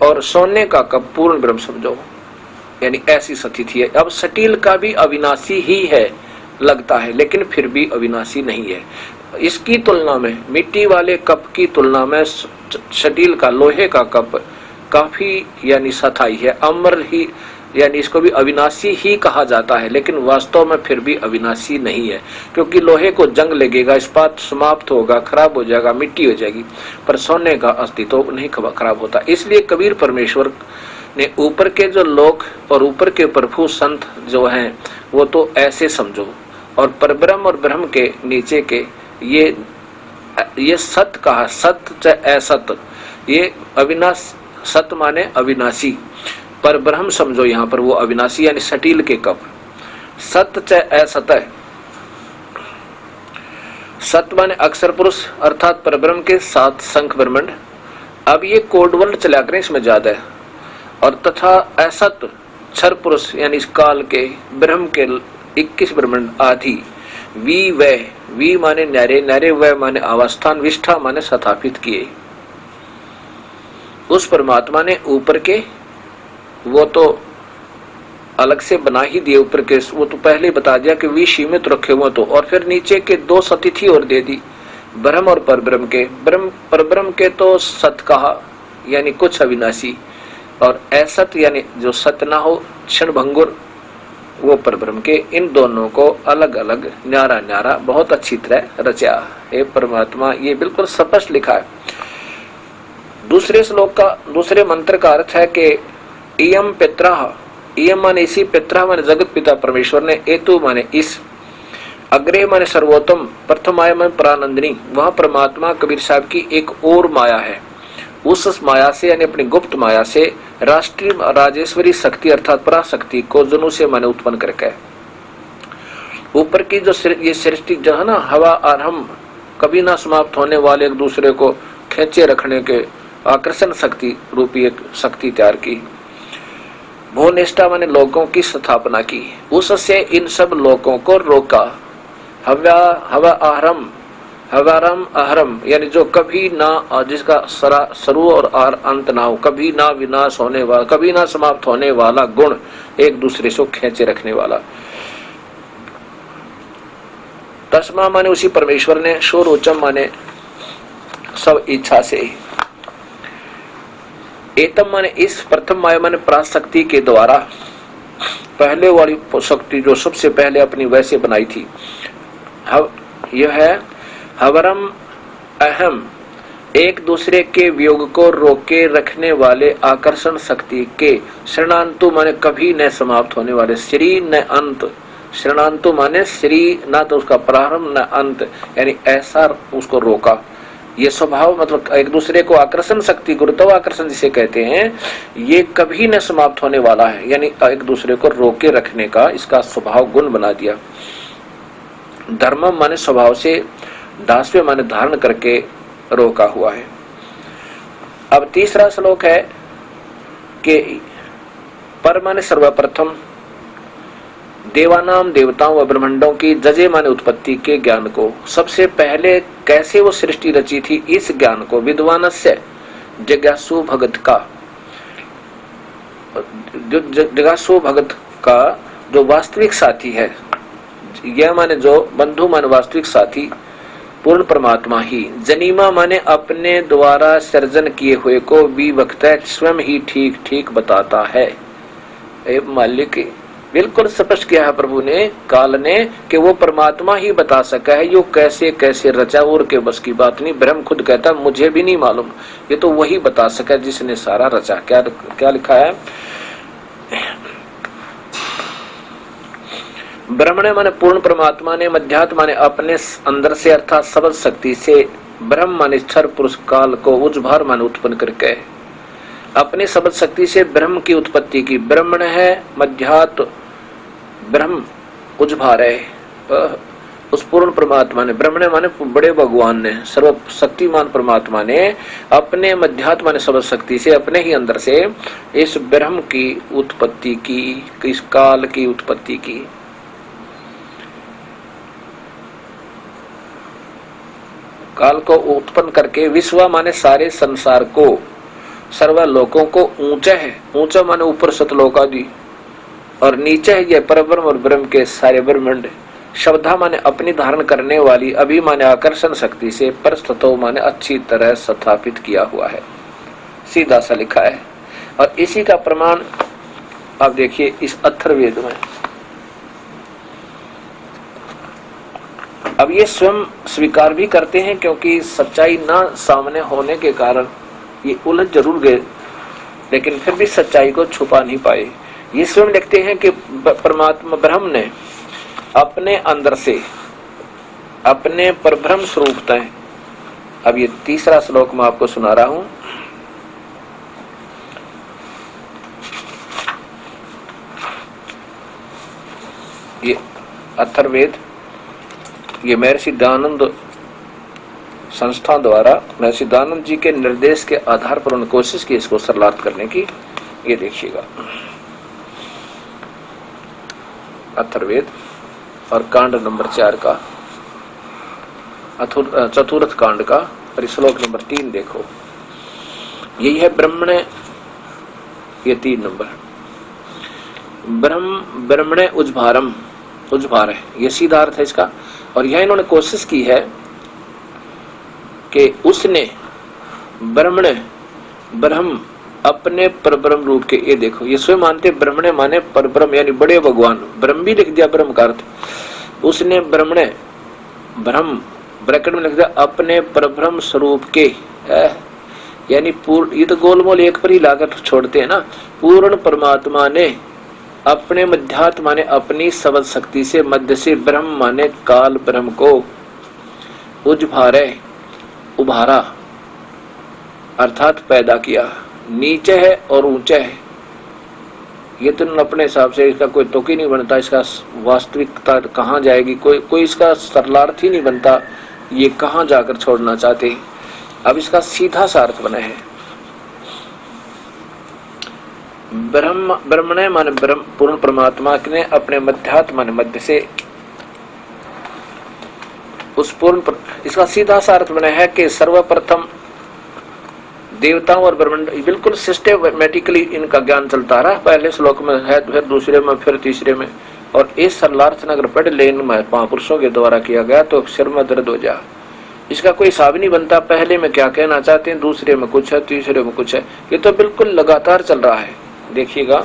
और सोने का कप पूर्ण ब्रह्म समझो, यानी ऐसी स्थिति है। अब स्टील का भी अविनाशी ही है लगता है, लेकिन फिर भी अविनाशी नहीं है। इसकी तुलना में, मिट्टी वाले कप की तुलना में स्टील का, लोहे का कप काफी यानी स्थायी है, अमर ही, यानी इसको भी अविनाशी ही कहा जाता है, लेकिन वास्तव में फिर भी अविनाशी नहीं है, क्योंकि लोहे को जंग लगेगा, इस्पात समाप्त होगा, खराब हो जाएगा, मिट्टी हो जाएगी, पर सोने का अस्तित्व नहीं खराब होता। इसलिए कबीर परमेश्वर ने ऊपर के जो लोक और ऊपर के प्रभु संत जो हैं वो तो ऐसे समझो, और परब्रह्म और ब्रह्म के नीचे के ये सत कहा, सत चाहे असत, ये अविनाश, सत माने अविनाशी, पर ब्रह्म समझो यहाँ पर वो अविनाशी यानी स्टील के कप। सत चाहे असत है, सत माने अक्षर पुरुष अर्थात परब्रह्म के 7 संख ब्रह्मांड। अब ये कोड वर्ड चला करें, इसमें ज्यादा है। और तथा असत क्षर पुरुष यानी इस काल के, ब्रह्म के 21 ब्रह्मांड आदि। वी माने न्यारे, न्यारे वह माने अवस्थान, विष्ठा माने स्थापित किए। उस परमात्मा ने ऊपर के वो तो अलग से बना ही दिए ऊपर के, वो तो पहले ही बता दिया कि विसीमित रखे हुए तो, और फिर नीचे के दो सतिथि और दे दी, ब्रह्म और परब्रह्म के। ब्रह्म परब्रह्म के तो सत कहा यानी कुछ अविनाशी, और असत यानी जो सत ना हो क्षण भंगुर, वो परब्रह्म के। इन दोनों को अलग अलग न्यारा न्यारा बहुत अच्छी तरह रचा हे परमात्मा, ये बिल्कुल स्पष्ट लिखा है। दूसरे श्लोक का, दूसरे मंत्र का अर्थ है कि इयम पितरः, इयम माने इसी, पितरः माने जगत पिता परमेश्वर ने, एतु माने इस, अग्रे माने सर्वोत्तम, प्रथमाय माने प्रानंदिनी, वह परमात्मा कबीर साहब की एक और माया है। उस माया से यानी अपनी गुप्त माया से राष्ट्रीय राजेश्वरी शक्ति अर्थात पराशक्ति को जनु से माने उत्पन्न करके ऊपर की जो ये सृष्टि जो है ना, हवा और हम कभी ना समाप्त होने वाले एक दूसरे को खेचे रखने के आकर्षण शक्ति रूपी एक शक्ति तैयार की। भुवनिष्ठा माने लोगों की स्थापना की, उससे इन सब लोगों को रोका। हवा आहरम, हवारम अहरम यानी जो कभी ना, जिसका शुरू और अंत ना हो, कभी ना विनाश होने वाला, कभी ना समाप्त होने वाला गुण, एक दूसरे से खेचे रखने वाला। तस्मा माने उसी परमेश्वर ने, शोरोचम माने सब इच्छा से, एतम माने इस, प्रथम माया माने पराशक्ति के द्वारा, पहले वाली शक्ति जो सबसे पहले अपनी वैसे बनाई थी। यह है हवरम अहम, एक दूसरे के वियोग को रोके रखने वाले आकर्षण शक्ति के। शरणांतु माने कभी न समाप्त होने वाले, श्री न अंत, शरणांतु माने श्री ना तो उसका प्रारंभ न अंत, यानी ऐसा उसको रोका। ये स्वभाव मतलब एक दूसरे को आकर्षण शक्ति, गुरुत्वाकर्षण जिसे कहते हैं, ये कभी न समाप्त होने वाला है, यानी एक दूसरे को रोके रखने का इसका स्वभाव गुण बना दिया। धर्म माने स्वभाव से, दास्य माने धारण करके रोका हुआ है। अब तीसरा श्लोक है कि पर माने सर्वप्रथम, देवानाम देवताओं व ब्रह्मांडों की, जजे माने उत्पत्ति के ज्ञान को, सबसे पहले कैसे वो सृष्टि रची थी इस ज्ञान को, विद्वानस्य जिज्ञासु भगत का, जो जिज्ञासु भगत का जो वास्तविक साथी है, यह माने जो बंधु माने वास्तविक साथी पूर्ण परमात्मा ही। जनीमा माने अपने द्वारा सृजन किए हुए को, विवक्त स्वयं ही ठीक ठीक बताता है। मालिक बिल्कुल स्पष्ट किया है प्रभु ने, काल ने, कि वो परमात्मा ही बता सका है यो कैसे कैसे रचा, और के बस की बात नहीं। ब्रह्म खुद कहता मुझे भी नहीं मालूम, ये तो वही बता सका जिसने सारा रचा। क्या क्या लिखा है? ब्रह्मणे माने पूर्ण परमात्मा ने, मध्यात्म माने अपने अंदर से अर्थात सबद शक्ति से, ब्रह्म माने क्षर पुरुष काल को, उज्भार माने उत्पन्न करके अपने सबद शक्ति से ब्रह्म की उत्पत्ति की। ब्रह्मण है, मध्यात्म ब्रह्म, उज्भार है उस पूर्ण परमात्मा ने, ब्रह्मणे माने बड़े भगवान ने, सर्वशक्तिमान परमात्मा ने अपने मध्यात्म माने सबद शक्ति से अपने ही अंदर से इस ब्रह्म की उत्पत्ति की, इस काल की उत्पत्ति की। काल को उत्पन्न करके विश्व माने सारे संसार को, सर्वलोकों को ऊंचा है, ऊंचा माने ऊपर सतलोक आदि, और नीचे है ये परब्रह्म और ब्रह्म के सारे ब्रह्मांड। शब्दा माने अपनी धारण करने वाली, अभी माने आकर्षण शक्ति से, परस्ततो माने अच्छी तरह स्थापित किया हुआ है। सीधा सा लिखा है। और इसी का प्रमाण आप देखिए इस अथर्ववेद में। अब ये स्वयं स्वीकार भी करते हैं, क्योंकि सच्चाई ना सामने होने के कारण ये उलझ जरूर गए, लेकिन फिर भी सच्चाई को छुपा नहीं पाए। ये स्वयं लिखते हैं कि परमात्मा ब्रह्म ने अपने अंदर से अपने परब्रह्म स्वरूपता है। अब ये तीसरा श्लोक मैं आपको सुना रहा हूं। ये अथर्ववेद, ये महर्षि दयानंद संस्थान द्वारा महर्षि दयानंद जी के निर्देश के आधार पर उन्होंने कोशिश की इसको सरलार्थ करने की। ये देखिएगा अथर्ववेद और कांड नंबर 4 का, चतुर्थ कांड का, और श्लोक नंबर 3 देखो। यही है ब्रह्मण, ये 3 नंबर। ब्रह्मणे उज्भारम, उज्भार है, ये सीधा अर्थ है इसका। और यह इन्होंने कोशिश की है कि उसने ब्रह्म अपने परब्रह्म रूप के, ये देखो ये स्वयं मानते ब्रह्मणे माने परब्रह्म यानी बड़े भगवान, ब्रह्म भी लिख दिया ब्रह्म का अर्थ। उसने ब्रह्मणे ब्रह्म ब्रैकेट में लिख दिया अपने परब्रह्म स्वरूप के, यानी पूर्ण, ये तो गोलमोल एक पर ही लाकर छोड़ते हैं ना। पूर्ण परमात्मा ने अपने मध्यात्म माने अपनी सबद शक्ति से, मध्य से ब्रह्म माने काल ब्रह्म को उज्भारे उभारा अर्थात पैदा किया। नीचे है और ऊंचे है, ये तो अपने हिसाब से इसका कोई तुक ही नहीं बनता, इसका वास्तविकता कहाँ जाएगी, कोई इसका सरलार्थ ही नहीं बनता, ये कहाँ जाकर छोड़ना चाहते। अब इसका सीधा सा अर्थ बना है ब्रह्मणे माने ब्रह्म पूर्ण परमात्मा ने अपने मध्यात्म माने मध्य से उस पूर्ण, इसका सीधा सा अर्थ बना है कि सर्वप्रथम देवताओं और ब्रह्मांड, बिल्कुल सिस्टेमेटिकली इनका ज्ञान चलता रहा। पहले श्लोक में है, फिर दूसरे में, फिर तीसरे में, और इस सरलार्थ अगर पढ़ ले इन महापुरुषों के द्वारा किया गया तो सिर में दर्द हो जा। इसका कोई हिसाब नहीं बनता, पहले में क्या कहना चाहते हैं, दूसरे में कुछ है, तीसरे में कुछ है, ये तो बिल्कुल लगातार चल रहा है। देखिएगा,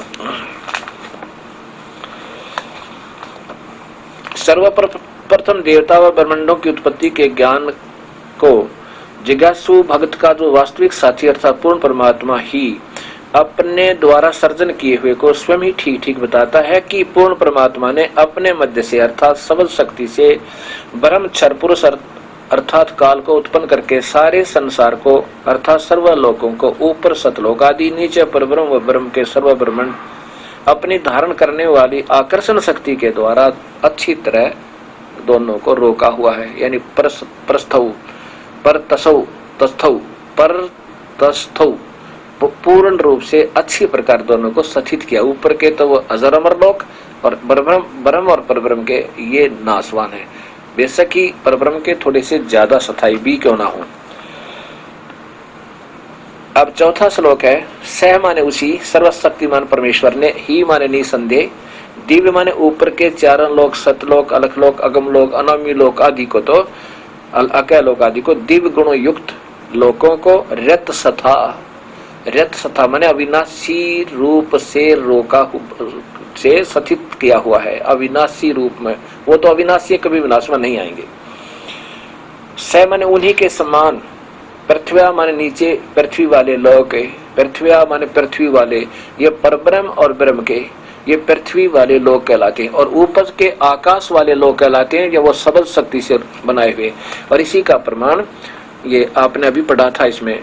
सर्वप्रथम देवता व ब्रह्मांडों की उत्पत्ति के ज्ञान को जिज्ञासु भक्त का जो वास्तविक साथी अर्थात पूर्ण परमात्मा ही अपने द्वारा सर्जन किए हुए को स्वयं ही ठीक ठीक बताता है कि पूर्ण परमात्मा ने अपने मध्य से अर्थात सबद शक्ति से ब्रह्म क्षर पुरुष अर्थात काल को उत्पन्न करके सारे संसार को अर्थात सर्वलोकों को, ऊपर सतलोक आदि, नीचे परब्रह्म व ब्रह्म के सर्व ब्रह्मांड अपनी धारण करने वाली आकर्षण शक्ति के द्वारा अच्छी तरह दोनों को रोका हुआ है। यानी परस्थौ परतस्थौ पूर्ण रूप से अच्छी प्रकार दोनों को स्थित किया। ऊपर के तो वो अजर अमर लोक और ब्रह्म और परब्रह्म के ये नाशवान है, बेशक ही परब्रह्म के थोड़े से ज्यादा स्थायी भी क्यों ना हो। अब चौथा श्लोक है, सह माने उसी सर्वशक्तिमान परमेश्वर ने, ही माने निसंदेह, दिव्य माने ऊपर के चारों लोक, सतलोक, अलखलोक, अगमलोक, अनामी लोक आदि को, तो अकय लोक आदि को, दिव्य गुणों युक्त लोकों को रत सथा माने अविनाशी रूप से रोका से स्थित किया हुआ है। अविनाशी रूप में, वो तो अविनाशी कभी विनाश में नहीं आएंगे। स माने उन्हीं के समान, पृथ्व्या माने नीचे पृथ्वी वाले लोक, पृथ्व्या माने पृथ्वी वाले, ये परब्रह्म और ब्रह्म के ये पृथ्वी वाले लोग कहलाते हैं, और ऊपर के आकाश वाले लोग कहलाते हैं, या वो सबद शक्ति से बनाए हुए। और इसी का प्रमाण ये आपने अभी पढ़ा था इसमें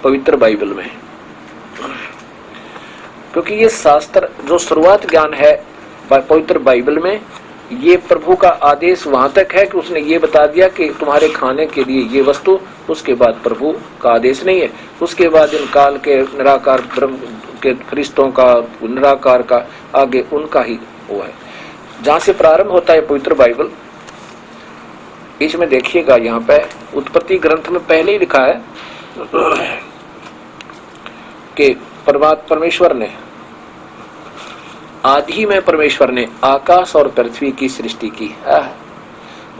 पवित्र बाइबल में, क्योंकि ये शास्त्र जो शुरुआत ज्ञान है पवित्र बाइबल में, ये प्रभु का आदेश वहां तक है कि उसने ये बता दिया कि तुम्हारे खाने के लिए ये वस्तु, उसके बाद प्रभु का आदेश नहीं है। उसके बाद इन काल के निराकार ब्रह्म के फरिश्तों का, निराकार का आगे उनका ही हुआ है। जहां से प्रारंभ होता है पवित्र बाइबल, इसमें देखिएगा यहाँ पे उत्पत्ति ग्रंथ में पहले ही लिखा है कि परमेश्वर ने आदि में परमेश्वर ने आकाश और पृथ्वी की सृष्टि की।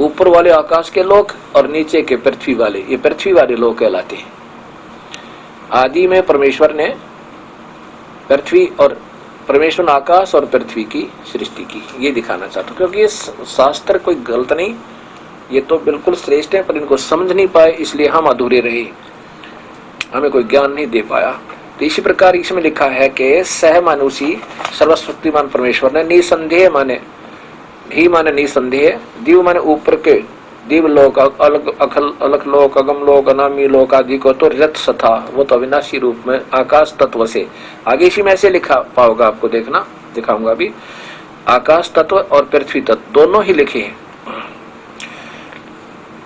ऊपर वाले आकाश के लोक और नीचे के पृथ्वी वाले, ये पृथ्वी वाले लोक कहलाते हैं। आदि में परमेश्वर ने पृथ्वी और परमेश्वर ने आकाश और पृथ्वी की सृष्टि की, ये दिखाना चाहता हूँ। क्योंकि ये शास्त्र कोई गलत नहीं, ये तो बिल्कुल श्रेष्ठ है, पर इनको समझ नहीं पाए इसलिए हम अधूरे रहे, हमें कोई ज्ञान नहीं दे पाया। तो इसी प्रकार इसमें लिखा है कि सह मानुषी सर्वशक्तिमान परमेश्वर ने, निसंदेह माने ही माने निसंदेह, दिव माने ऊपर के दिव लोक, अलख लोक, अगम लोक, अनामी लोक आदि को तो रथ सथा, वो तो अविनाशी रूप में आकाश तत्व से, आगे इसी में ऐसे लिखा पाओगे आपको, देखना दिखाऊंगा अभी, आकाश तत्व और पृथ्वी तत्व दोनों ही लिखे हैं,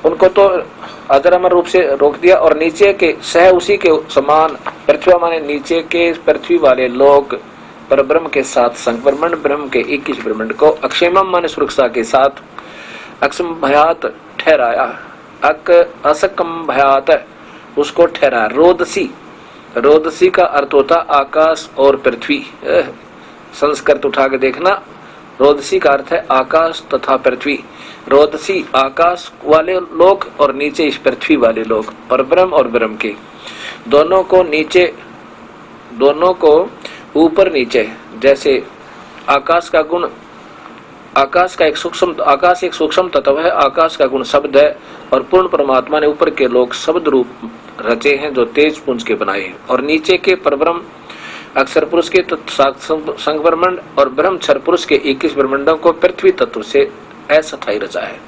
उनको तो अजर अमर रूप से रोक दिया। और नीचे के सह उसी के समान, पृथ्वी माने नीचे के पृथ्वी वाले लोग परब्रह्म के साथ संग ब्रह्मांड ब्रह्म के 21 ब्रह्मांड को अक्षयमम माने सुरक्षा के साथ अक्षम भयात ठहराया, असकम भयात उसको ठहराया। रोदसी, रोदसी का अर्थ होता आकाश और पृथ्वी, संस्कृत उठा के देखना। रोदसी का अर्थ है आकाश तथा पृथ्वी। रोदसी आकाश वाले लोग और नीचे इस पृथ्वी वाले लोग, और ब्रह्म और ब्रह्म के दोनों को नीचे, दोनों को ऊपर नीचे। जैसे आकाश का गुण, आकाश का एक सूक्ष्म तत्व है, आकाश का गुण शब्द है, और पूर्ण परमात्मा ने ऊपर के लोग शब्द रूप रचे हैं जो तेज पुंज के बनाए हैं। और नीचे के परब्रह्म अक्षर पुरुष के संघ ब्रह्मांड और ब्रह्म क्षर पुरुष के 21 ब्रह्मांडों को पृथ्वी तत्व से अस्थायी रचा है।